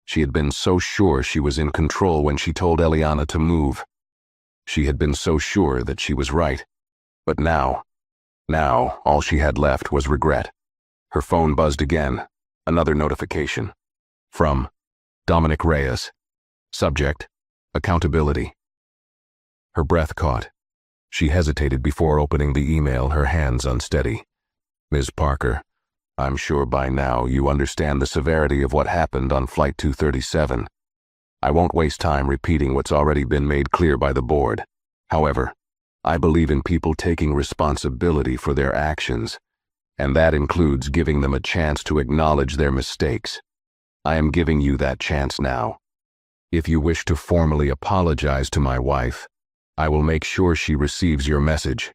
She had been so sure she was in control when she told Eliana to move. She had been so sure that she was right. But now, all she had left was regret. Her phone buzzed again. Another notification. From Dominic Reyes. Subject, accountability. Her breath caught. She hesitated before opening the email, her hands unsteady. Ms. Parker, I'm sure by now you understand the severity of what happened on Flight 237. I won't waste time repeating what's already been made clear by the board. However, I believe in people taking responsibility for their actions, and that includes giving them a chance to acknowledge their mistakes. I am giving you that chance now. If you wish to formally apologize to my wife, I will make sure she receives your message.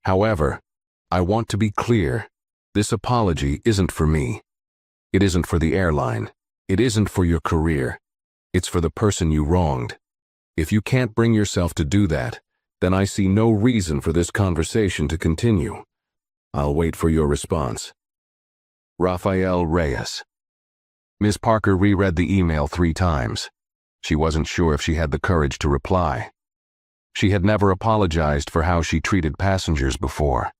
However, I want to be clear. This apology isn't for me. It isn't for the airline. It isn't for your career. It's for the person you wronged. If you can't bring yourself to do that, then I see no reason for this conversation to continue. I'll wait for your response. Rafael Reyes. Ms. Parker reread the email 3 times. She wasn't sure if she had the courage to reply. She had never apologized for how she treated passengers before.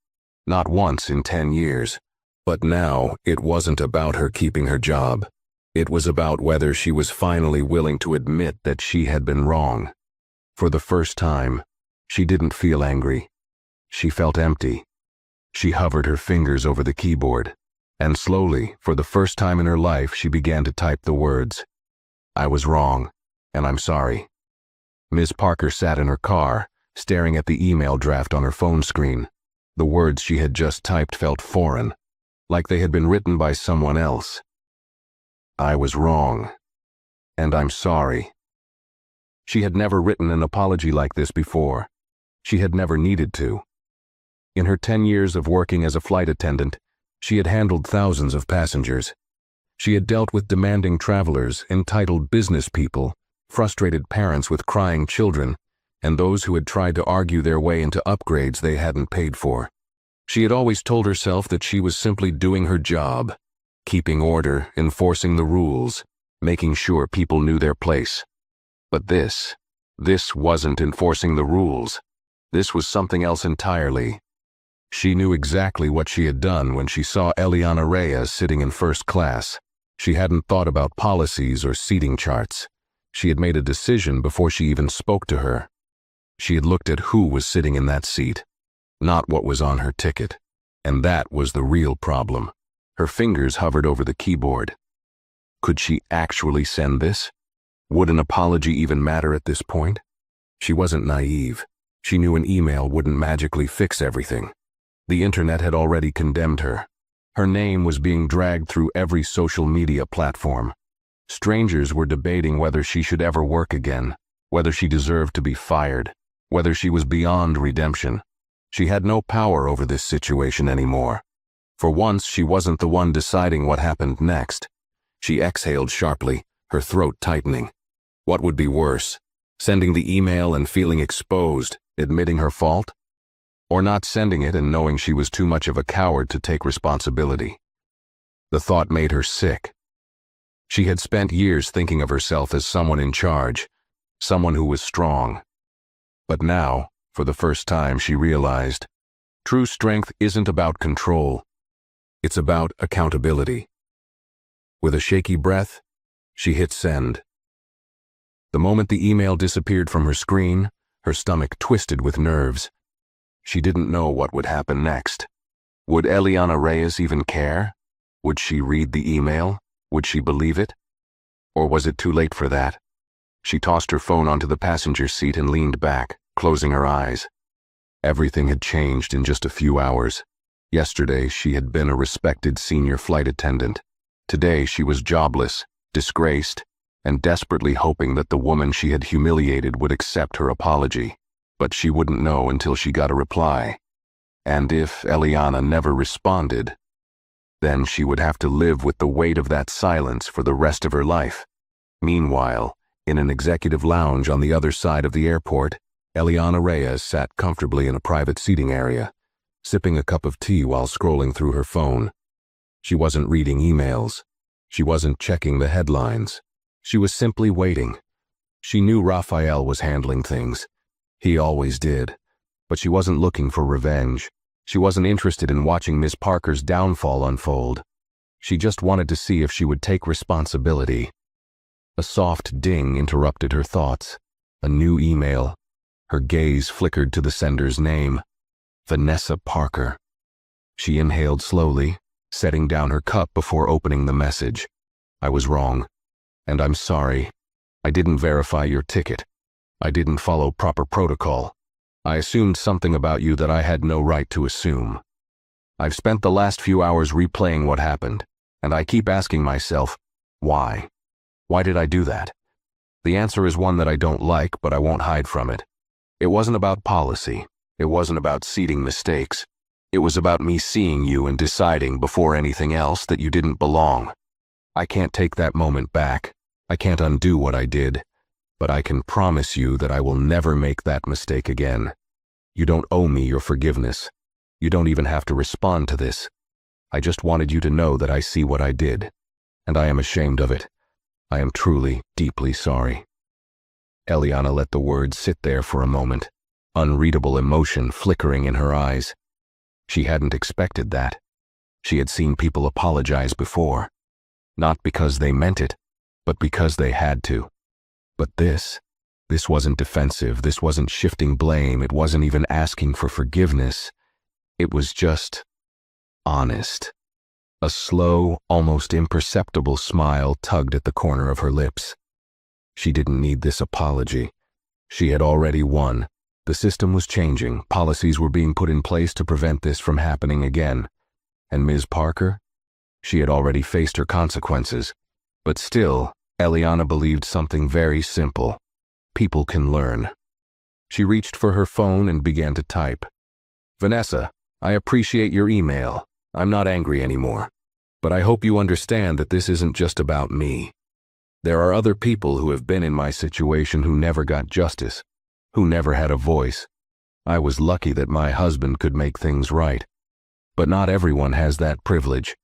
Not once in 10 years. But now, it wasn't about her keeping her job. It was about whether she was finally willing to admit that she had been wrong. For the first time, she didn't feel angry. She felt empty. She hovered her fingers over the keyboard, and slowly, for the first time in her life, she began to type the words. I was wrong, and I'm sorry. Ms. Parker sat in her car, staring at the email draft on her phone screen. The words she had just typed felt foreign, like they had been written by someone else. I was wrong, and I'm sorry. She had never written an apology like this before. She had never needed to. In her 10 years of working as a flight attendant, she had handled thousands of passengers. She had dealt with demanding travelers, entitled business people, frustrated parents with crying children, and those who had tried to argue their way into upgrades they hadn't paid for. She had always told herself that she was simply doing her job, keeping order, enforcing the rules, making sure people knew their place. But this wasn't enforcing the rules. This was something else entirely. She knew exactly what she had done when she saw Eliana Reyes sitting in first class. She hadn't thought about policies or seating charts. She had made a decision before she even spoke to her. She had looked at who was sitting in that seat, not what was on her ticket. And that was the real problem. Her fingers hovered over the keyboard. Could she actually send this? Would an apology even matter at this point? She wasn't naive. She knew an email wouldn't magically fix everything. The internet had already condemned her. Her name was being dragged through every social media platform. Strangers were debating whether she should ever work again, whether she deserved to be fired, whether she was beyond redemption. She had no power over this situation anymore. For once, she wasn't the one deciding what happened next. She exhaled sharply, her throat tightening. What would be worse? Sending the email and feeling exposed, admitting her fault? Or not sending it and knowing she was too much of a coward to take responsibility? The thought made her sick. She had spent years thinking of herself as someone in charge, someone who was strong. But now, for the first time, she realized, true strength isn't about control. It's about accountability. With a shaky breath, she hit send. The moment the email disappeared from her screen, her stomach twisted with nerves. She didn't know what would happen next. Would Eliana Reyes even care? Would she read the email? Would she believe it? Or was it too late for that? She tossed her phone onto the passenger seat and leaned back, closing her eyes. Everything had changed in just a few hours. Yesterday, she had been a respected senior flight attendant. Today, she was jobless, disgraced, and desperately hoping that the woman she had humiliated would accept her apology. But she wouldn't know until she got a reply. And if Eliana never responded, then she would have to live with the weight of that silence for the rest of her life. Meanwhile, in an executive lounge on the other side of the airport, Eliana Reyes sat comfortably in a private seating area, sipping a cup of tea while scrolling through her phone. She wasn't reading emails. She wasn't checking the headlines. She was simply waiting. She knew Rafael was handling things. He always did. But she wasn't looking for revenge. She wasn't interested in watching Miss Parker's downfall unfold. She just wanted to see if she would take responsibility. A soft ding interrupted her thoughts. A new email. Her gaze flickered to the sender's name. Vanessa Parker. She inhaled slowly, setting down her cup before opening the message. I was wrong. And I'm sorry. I didn't verify your ticket. I didn't follow proper protocol. I assumed something about you that I had no right to assume. I've spent the last few hours replaying what happened, and I keep asking myself, why? Why did I do that? The answer is one that I don't like, but I won't hide from it. It wasn't about policy. It wasn't about seeding mistakes. It was about me seeing you and deciding before anything else that you didn't belong. I can't take that moment back. I can't undo what I did. But I can promise you that I will never make that mistake again. You don't owe me your forgiveness. You don't even have to respond to this. I just wanted you to know that I see what I did, and I am ashamed of it. I am truly, deeply sorry. Eliana let the words sit there for a moment, unreadable emotion flickering in her eyes. She hadn't expected that. She had seen people apologize before, not because they meant it, but because they had to. But this wasn't defensive, this wasn't shifting blame, it wasn't even asking for forgiveness. It was just honest. A slow, almost imperceptible smile tugged at the corner of her lips. She didn't need this apology. She had already won. The system was changing, policies were being put in place to prevent this from happening again. And Ms. Parker? She had already faced her consequences. But still, Eliana believed something very simple. People can learn. She reached for her phone and began to type. Vanessa, I appreciate your email. I'm not angry anymore. But I hope you understand that this isn't just about me. There are other people who have been in my situation who never got justice, who never had a voice. I was lucky that my husband could make things right. But not everyone has that privilege.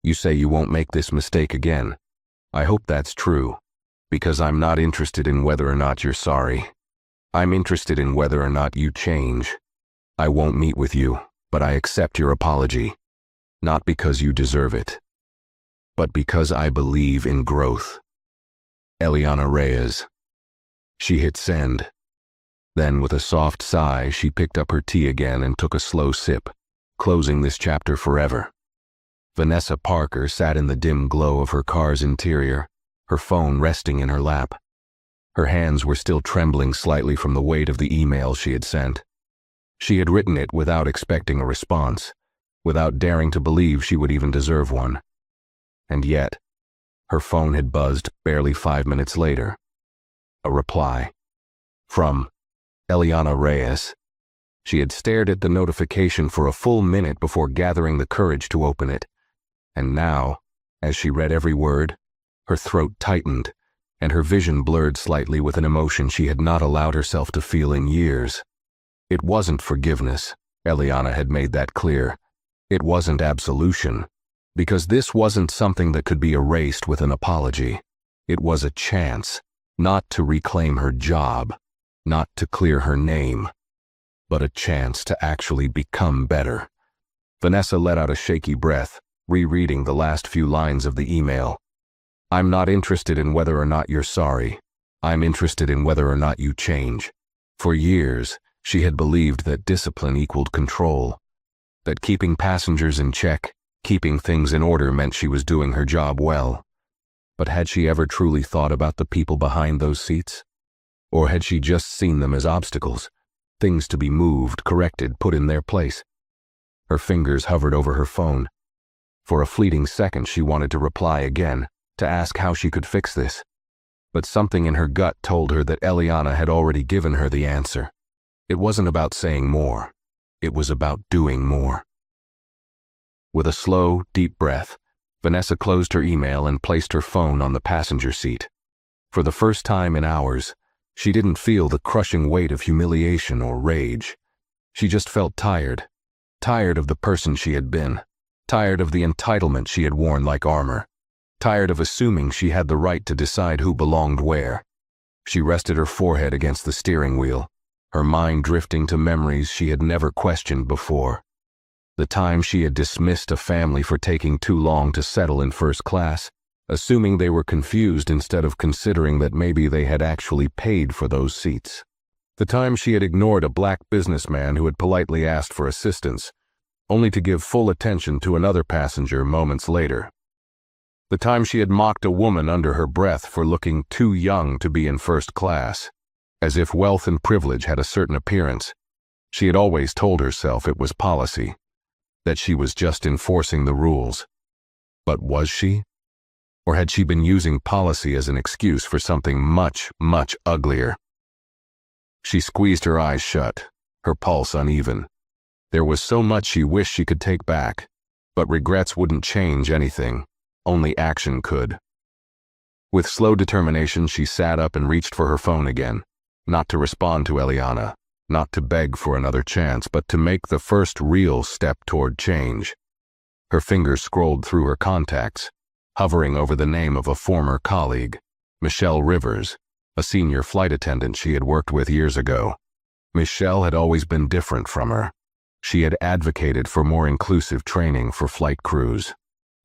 You say you won't make this mistake again. I hope that's true, because I'm not interested in whether or not you're sorry. I'm interested in whether or not you change. I won't meet with you, but I accept your apology. Not because you deserve it, but because I believe in growth. Eliana Reyes. She hit send. Then, with a soft sigh, she picked up her tea again and took a slow sip, closing this chapter forever. Vanessa Parker sat in the dim glow of her car's interior, her phone resting in her lap. Her hands were still trembling slightly from the weight of the email she had sent. She had written it without expecting a response, without daring to believe she would even deserve one. And yet, her phone had buzzed barely 5 minutes later. A reply. From Eliana Reyes. She had stared at the notification for a full minute before gathering the courage to open it. And now, as she read every word, her throat tightened, and her vision blurred slightly with an emotion she had not allowed herself to feel in years. It wasn't forgiveness. Eliana had made that clear. It wasn't absolution, because this wasn't something that could be erased with an apology. It was a chance, not to reclaim her job, not to clear her name, but a chance to actually become better. Vanessa let out a shaky breath, rereading the last few lines of the email. I'm not interested in whether or not you're sorry. I'm interested in whether or not you change. For years, she had believed that discipline equaled control, that keeping passengers in check, keeping things in order meant she was doing her job well. But had she ever truly thought about the people behind those seats? Or had she just seen them as obstacles, things to be moved, corrected, put in their place? Her fingers hovered over her phone. For a fleeting second, she wanted to reply again, to ask how she could fix this. But something in her gut told her that Eliana had already given her the answer. It wasn't about saying more. It was about doing more. With a slow, deep breath, Vanessa closed her email and placed her phone on the passenger seat. For the first time in hours, she didn't feel the crushing weight of humiliation or rage. She just felt tired. Tired of the person she had been. Tired of the entitlement she had worn like armor. Tired of assuming she had the right to decide who belonged where. She rested her forehead against the steering wheel, her mind drifting to memories she had never questioned before. The time she had dismissed a family for taking too long to settle in first class, assuming they were confused instead of considering that maybe they had actually paid for those seats. The time she had ignored a black businessman who had politely asked for assistance, only to give full attention to another passenger moments later. The time she had mocked a woman under her breath for looking too young to be in first class, as if wealth and privilege had a certain appearance. She had always told herself it was policy, that she was just enforcing the rules. But was she? Or had she been using policy as an excuse for something much, much uglier? She squeezed her eyes shut, her pulse uneven. There was so much she wished she could take back, but regrets wouldn't change anything. Only action could. With slow determination, she sat up and reached for her phone again, not to respond to Eliana, not to beg for another chance, but to make the first real step toward change. Her fingers scrolled through her contacts, hovering over the name of a former colleague, Michelle Rivers, a senior flight attendant she had worked with years ago. Michelle had always been different from her. She had advocated for more inclusive training for flight crews.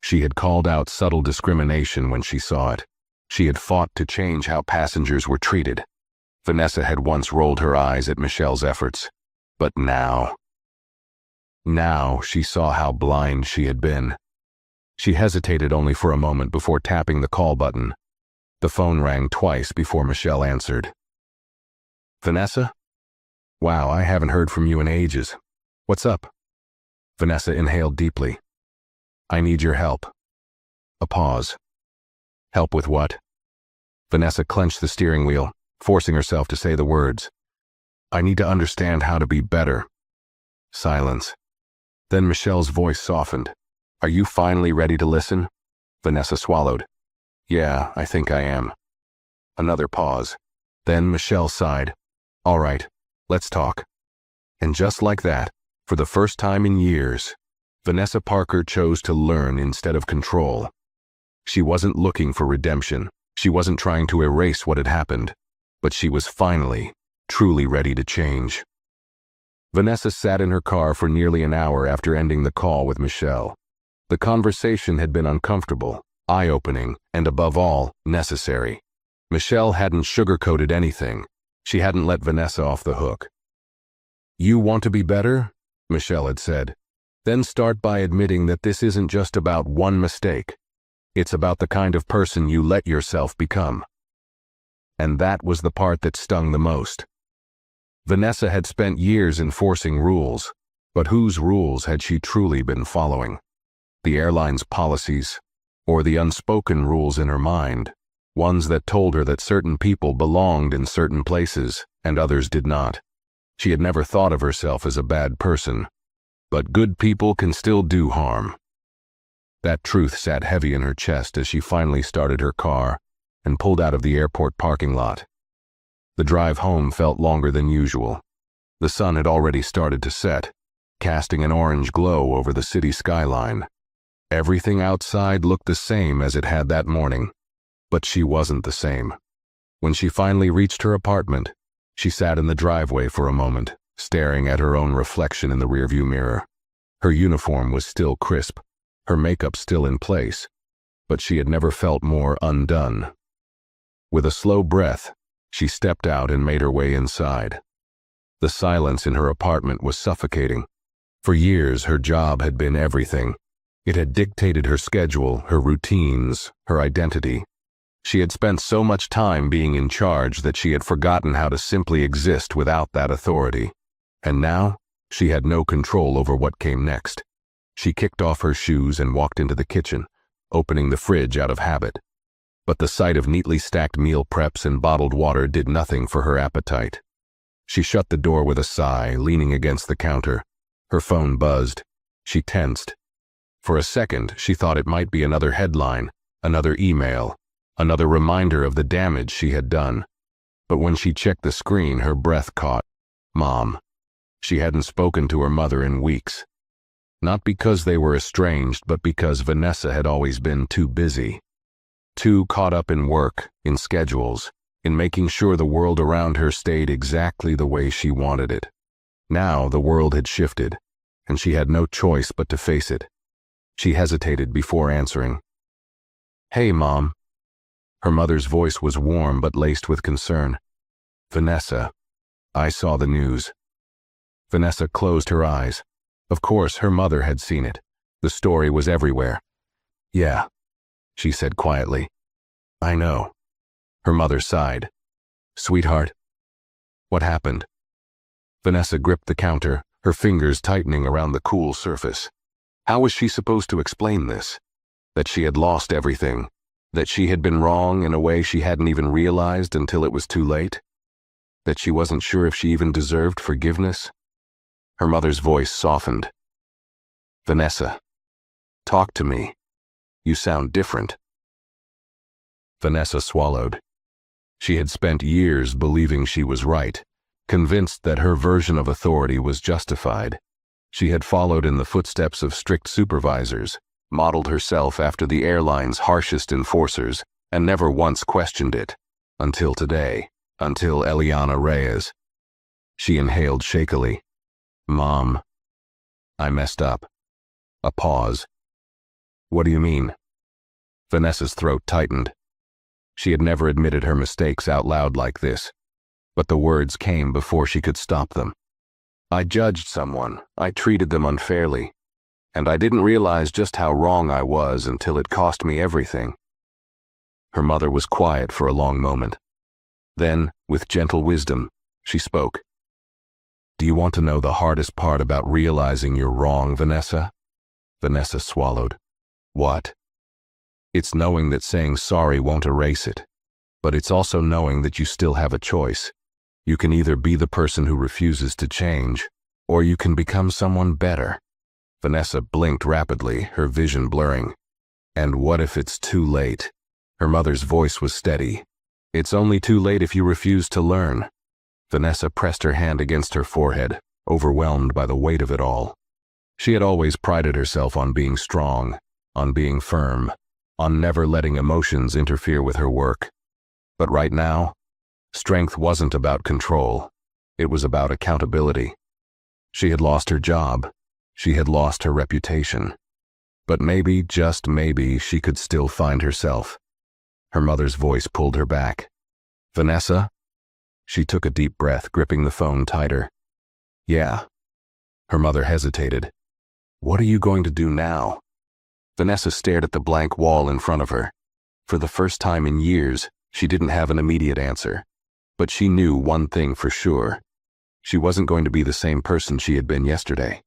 She had called out subtle discrimination when she saw it. She had fought to change how passengers were treated. Vanessa had once rolled her eyes at Michelle's efforts, but now she saw how blind she had been. She hesitated only for a moment before tapping the call button. The phone rang twice before Michelle answered. "Vanessa? Wow, I haven't heard from you in ages. What's up?" Vanessa inhaled deeply. "I need your help." A pause. "Help with what?" Vanessa clenched the steering wheel, forcing herself to say the words. "I need to understand how to be better." Silence. Then Michelle's voice softened. "Are you finally ready to listen?" Vanessa swallowed. "Yeah, I think I am." Another pause. Then Michelle sighed. "All right, let's talk." And just like that, for the first time in years, Vanessa Parker chose to learn instead of control. She wasn't looking for redemption. She wasn't trying to erase what had happened, but she was finally, truly ready to change. Vanessa sat in her car for nearly an hour after ending the call with Michelle. The conversation had been uncomfortable, eye-opening, and above all, necessary. Michelle hadn't sugarcoated anything. She hadn't let Vanessa off the hook. "You want to be better?" Michelle had said. "Then start by admitting that this isn't just about one mistake. It's about the kind of person you let yourself become." And that was the part that stung the most. Vanessa had spent years enforcing rules, but whose rules had she truly been following? The airline's policies, or the unspoken rules in her mind, ones that told her that certain people belonged in certain places and others did not. She had never thought of herself as a bad person, but good people can still do harm. That truth sat heavy in her chest as she finally started her car and pulled out of the airport parking lot. The drive home felt longer than usual. The sun had already started to set, casting an orange glow over the city skyline. Everything outside looked the same as it had that morning, but she wasn't the same. When she finally reached her apartment, she sat in the driveway for a moment, staring at her own reflection in the rearview mirror. Her uniform was still crisp, her makeup still in place, but she had never felt more undone. With a slow breath, she stepped out and made her way inside. The silence in her apartment was suffocating. For years, her job had been everything. It had dictated her schedule, her routines, her identity. She had spent so much time being in charge that she had forgotten how to simply exist without that authority. And now, she had no control over what came next. She kicked off her shoes and walked into the kitchen, opening the fridge out of habit. But the sight of neatly stacked meal preps and bottled water did nothing for her appetite. She shut the door with a sigh, leaning against the counter. Her phone buzzed. She tensed. For a second, she thought it might be another headline, another email, another reminder of the damage she had done. But when she checked the screen, her breath caught. Mom. She hadn't spoken to her mother in weeks. Not because they were estranged, but because Vanessa had always been too busy. Too caught up in work, in schedules, in making sure the world around her stayed exactly the way she wanted it. Now the world had shifted, and she had no choice but to face it. She hesitated before answering. "Hey, Mom." Her mother's voice was warm but laced with concern. "Vanessa, I saw the news." Vanessa closed her eyes. Of course, her mother had seen it. The story was everywhere. "Yeah," she said quietly. "I know." Her mother sighed. "Sweetheart, what happened?" Vanessa gripped the counter, her fingers tightening around the cool surface. How was she supposed to explain this? That she had lost everything? That she had been wrong in a way she hadn't even realized until it was too late? That she wasn't sure if she even deserved forgiveness? Her mother's voice softened. "Vanessa, talk to me. You sound different." Vanessa swallowed. She had spent years believing she was right, convinced that her version of authority was justified. She had followed in the footsteps of strict supervisors, modeled herself after the airline's harshest enforcers, and never once questioned it. Until today, until Eliana Reyes. She inhaled shakily. "Mom, I messed up." A pause. "What do you mean?" Vanessa's throat tightened. She had never admitted her mistakes out loud like this, but the words came before she could stop them. "I judged someone, I treated them unfairly, and I didn't realize just how wrong I was until it cost me everything." Her mother was quiet for a long moment. Then, with gentle wisdom, she spoke. "Do you want to know the hardest part about realizing you're wrong, Vanessa?" Vanessa swallowed. "What?" "It's knowing that saying sorry won't erase it, but it's also knowing that you still have a choice. You can either be the person who refuses to change, or you can become someone better." Vanessa blinked rapidly, her vision blurring. "And what if it's too late?" Her mother's voice was steady. "It's only too late if you refuse to learn." Vanessa pressed her hand against her forehead, overwhelmed by the weight of it all. She had always prided herself on being strong, on being firm, on never letting emotions interfere with her work. But right now, strength wasn't about control. It was about accountability. She had lost her job. She had lost her reputation. But maybe, just maybe, she could still find herself. Her mother's voice pulled her back. "Vanessa?" She took a deep breath, gripping the phone tighter. "Yeah." Her mother hesitated. "What are you going to do now?" Vanessa stared at the blank wall in front of her. For the first time in years, she didn't have an immediate answer. But she knew one thing for sure. She wasn't going to be the same person she had been yesterday.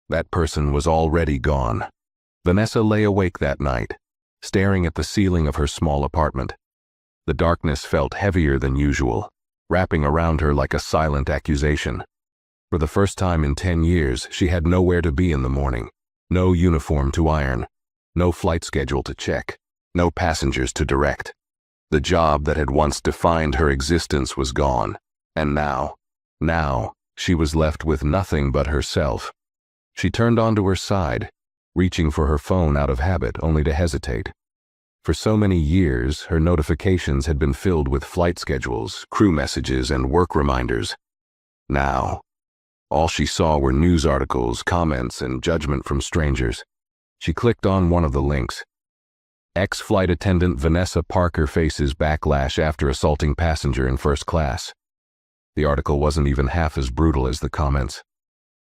That person was already gone. Vanessa lay awake that night, staring at the ceiling of her small apartment. The darkness felt heavier than usual, wrapping around her like a silent accusation. For the first time in 10 years, she had nowhere to be in the morning, no uniform to iron, no flight schedule to check, no passengers to direct. The job that had once defined her existence was gone, and now, she was left with nothing but herself. She turned onto her side, reaching for her phone out of habit, only to hesitate. For so many years, her notifications had been filled with flight schedules, crew messages, and work reminders. Now, all she saw were news articles, comments, and judgment from strangers. She clicked on one of the links. Ex-flight attendant Vanessa Parker faces backlash after assaulting passenger in first class. The article wasn't even half as brutal as the comments.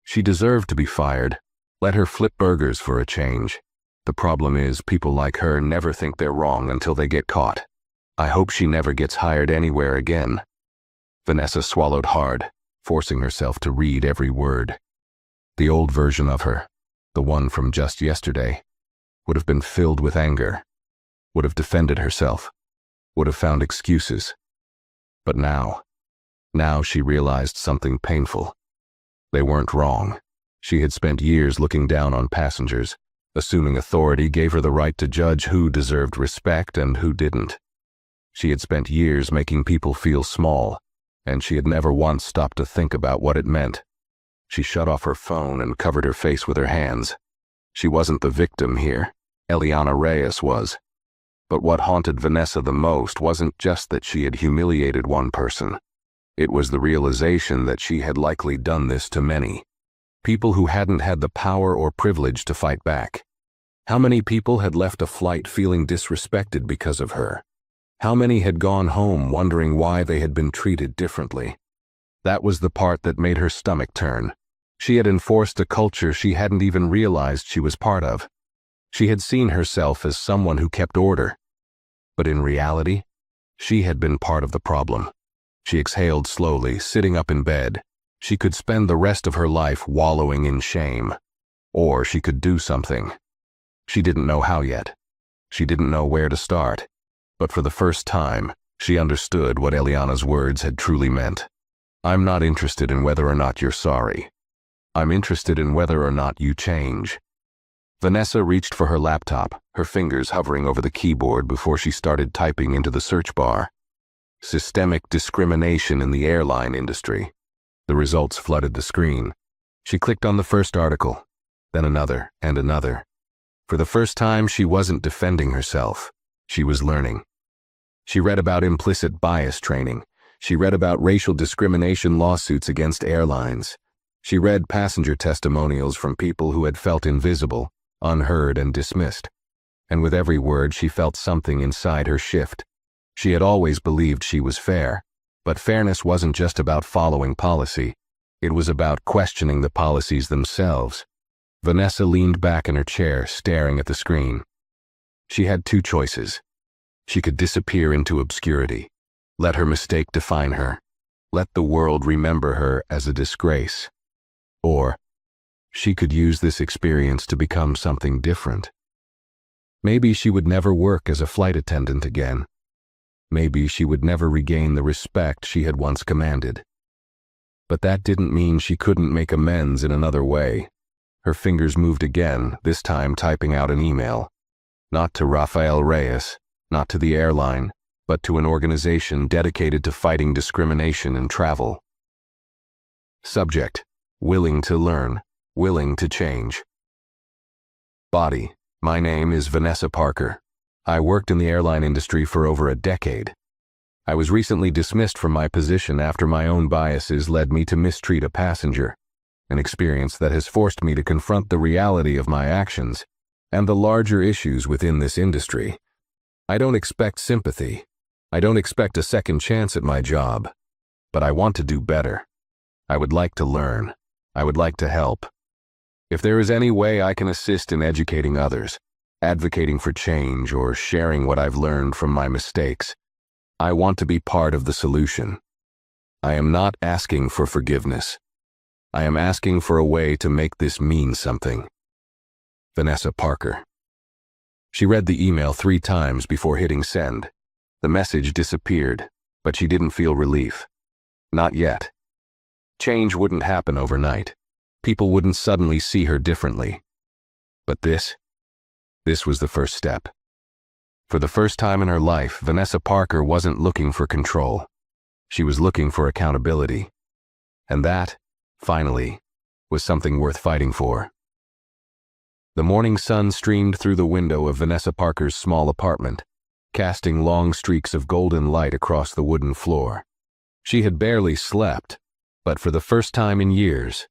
She deserved to be fired. Let her flip burgers for a change. The problem is, people like her never think they're wrong until they get caught. I hope she never gets hired anywhere again. Vanessa swallowed hard, forcing herself to read every word. The old version of her, the one from just yesterday, would have been filled with anger, would have defended herself, would have found excuses. But now she realized something painful. They weren't wrong. She had spent years looking down on passengers, assuming authority gave her the right to judge who deserved respect and who didn't. She had spent years making people feel small, and she had never once stopped to think about what it meant. She shut off her phone and covered her face with her hands. She wasn't the victim here. Eliana Reyes was. But what haunted Vanessa the most wasn't just that she had humiliated one person. It was the realization that she had likely done this to many. People who hadn't had the power or privilege to fight back. How many people had left a flight feeling disrespected because of her? How many had gone home wondering why they had been treated differently? That was the part that made her stomach turn. She had enforced a culture she hadn't even realized she was part of. She had seen herself as someone who kept order. But in reality, she had been part of the problem. She exhaled slowly, sitting up in bed. She could spend the rest of her life wallowing in shame. Or she could do something. She didn't know how yet. She didn't know where to start. But for the first time, she understood what Eliana's words had truly meant. I'm not interested in whether or not you're sorry. I'm interested in whether or not you change. Vanessa reached for her laptop, her fingers hovering over the keyboard before she started typing into the search bar. Systemic discrimination in the airline industry. The results flooded the screen. She clicked on the first article, then another and another. For the first time, she wasn't defending herself. She was learning. She read about implicit bias training. She read about racial discrimination lawsuits against airlines. She read passenger testimonials from people who had felt invisible, unheard, and dismissed. And with every word, she felt something inside her shift. She had always believed she was fair, but fairness wasn't just about following policy. It was about questioning the policies themselves. Vanessa leaned back in her chair, staring at the screen. She had two choices. She could disappear into obscurity, let her mistake define her, let the world remember her as a disgrace. Or she could use this experience to become something different. Maybe she would never work as a flight attendant again. Maybe she would never regain the respect she had once commanded. But that didn't mean she couldn't make amends in another way. Her fingers moved again, this time typing out an email. Not to Rafael Reyes, not to the airline, but to an organization dedicated to fighting discrimination in travel. Subject: willing to learn, willing to change. Body: my name is Vanessa Parker. I worked in the airline industry for over a decade. I was recently dismissed from my position after my own biases led me to mistreat a passenger, an experience that has forced me to confront the reality of my actions and the larger issues within this industry. I don't expect sympathy. I don't expect a second chance at my job, but I want to do better. I would like to learn. I would like to help. If there is any way I can assist in educating others, advocating for change, or sharing what I've learned from my mistakes, I want to be part of the solution. I am not asking for forgiveness. I am asking for a way to make this mean something. Vanessa Parker. She read the email 3 times before hitting send. The message disappeared, but she didn't feel relief. Not yet. Change wouldn't happen overnight. People wouldn't suddenly see her differently. But this was the first step. For the first time in her life, Vanessa Parker wasn't looking for control. She was looking for accountability. And that, finally, was something worth fighting for. The morning sun streamed through the window of Vanessa Parker's small apartment, casting long streaks of golden light across the wooden floor. She had barely slept, but for the first time in years,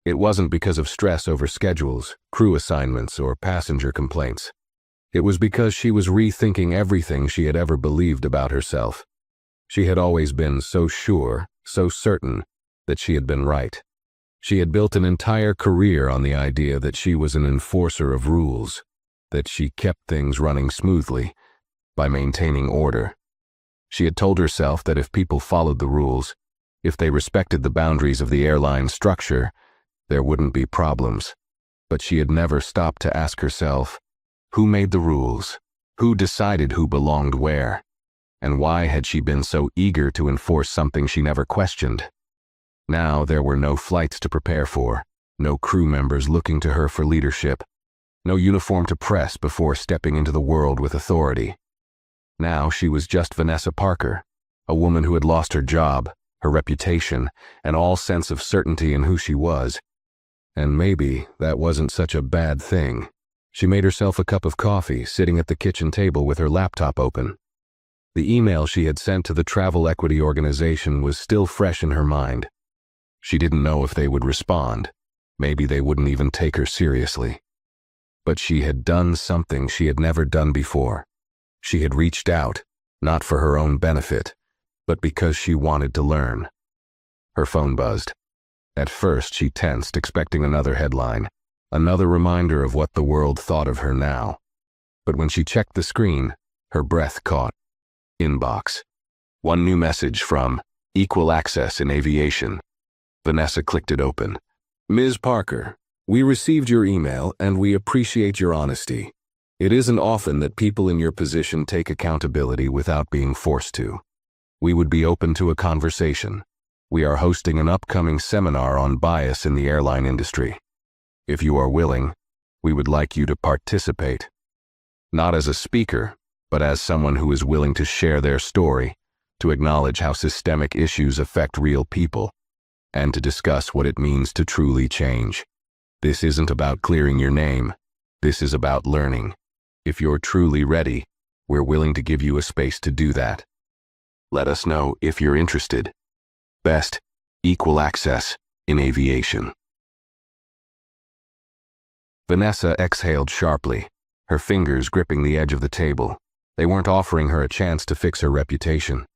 it wasn't because of stress over schedules, crew assignments, or passenger complaints. It was because she was rethinking everything she had ever believed about herself. She had always been so sure, so certain, that she had been right. She had built an entire career on the idea that she was an enforcer of rules, that she kept things running smoothly by maintaining order. She had told herself that if people followed the rules, if they respected the boundaries of the airline structure, there wouldn't be problems. But she had never stopped to ask herself, who made the rules? Who decided who belonged where? And why had she been so eager to enforce something she never questioned? Now there were no flights to prepare for, no crew members looking to her for leadership, no uniform to press before stepping into the world with authority. Now she was just Vanessa Parker, a woman who had lost her job, her reputation, and all sense of certainty in who she was. And maybe that wasn't such a bad thing. She made herself a cup of coffee, sitting at the kitchen table with her laptop open. The email she had sent to the travel equity organization was still fresh in her mind. She didn't know if they would respond. Maybe they wouldn't even take her seriously. But she had done something she had never done before. She had reached out, not for her own benefit, but because she wanted to learn. Her phone buzzed. At first, she tensed, expecting another headline, another reminder of what the world thought of her now. But when she checked the screen, her breath caught. Inbox. One new message from Equal Access in Aviation. Vanessa clicked it open. Ms. Parker, we received your email and we appreciate your honesty. It isn't often that people in your position take accountability without being forced to. We would be open to a conversation. we are hosting an upcoming seminar on bias in the airline industry. If you are willing, we would like you to participate. Not as a speaker, but as someone who is willing to share their story, to acknowledge how systemic issues affect real people, and to discuss what it means to truly change. This isn't about clearing your name. This is about learning. If you're truly ready, we're willing to give you a space to do that. Let us know if you're interested. Best, equal access in aviation. Vanessa exhaled sharply, her fingers gripping the edge of the table. They weren't offering her a chance to fix her reputation.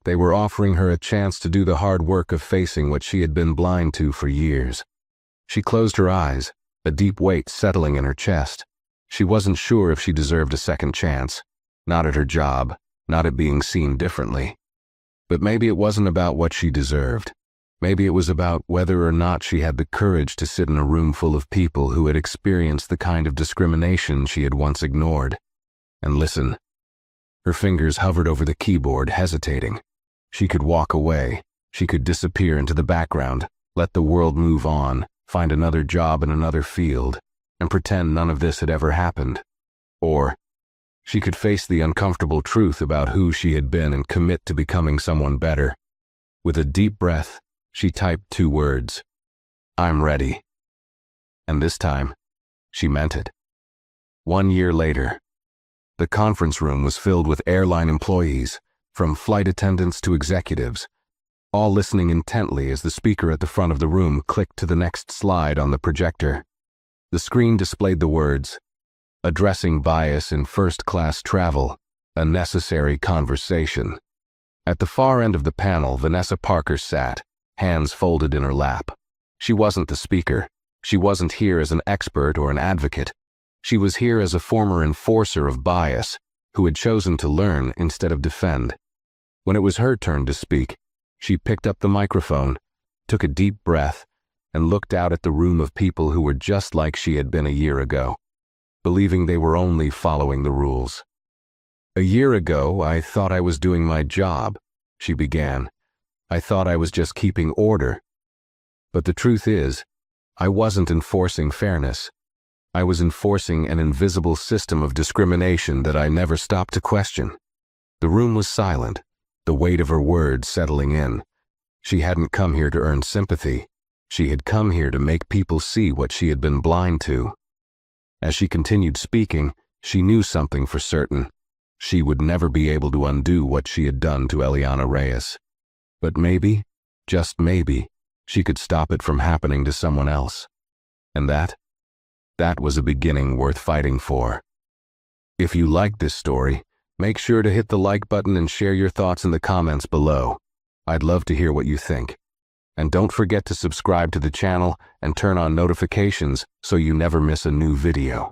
They were offering her a chance to do the hard work of facing what she had been blind to for years. She closed her eyes, a deep weight settling in her chest. She wasn't sure if she deserved a second chance, not at her job, not at being seen differently. But maybe it wasn't about what she deserved. Maybe it was about whether or not she had the courage to sit in a room full of people who had experienced the kind of discrimination she had once ignored. And listen. Her fingers hovered over the keyboard, hesitating. She could walk away. She could disappear into the background, let the world move on, find another job in another field, and pretend none of this had ever happened. Or she could face the uncomfortable truth about who she had been and commit to becoming someone better. With a deep breath, she typed 2 words. I'm ready. And this time, she meant it. 1 year later, the conference room was filled with airline employees, from flight attendants to executives, all listening intently as the speaker at the front of the room clicked to the next slide on the projector. The screen displayed the words, "Addressing bias in first-class travel, a necessary conversation." At the far end of the panel, Vanessa Parker sat, hands folded in her lap. She wasn't the speaker. She wasn't here as an expert or an advocate. She was here as a former enforcer of bias, who had chosen to learn instead of defend. When it was her turn to speak, she picked up the microphone, took a deep breath, and looked out at the room of people who were just like she had been a year ago, believing they were only following the rules. "A year ago, I thought I was doing my job," she began. "I thought I was just keeping order. But the truth is, I wasn't enforcing fairness. I was enforcing an invisible system of discrimination that I never stopped to question." The room was silent, the weight of her words settling in. She hadn't come here to earn sympathy. She had come here to make people see what she had been blind to. As she continued speaking, she knew something for certain. She would never be able to undo what she had done to Eliana Reyes. But maybe, just maybe, she could stop it from happening to someone else. And that was a beginning worth fighting for. If you liked this story, make sure to hit the like button and share your thoughts in the comments below. I'd love to hear what you think. And don't forget to subscribe to the channel and turn on notifications so you never miss a new video.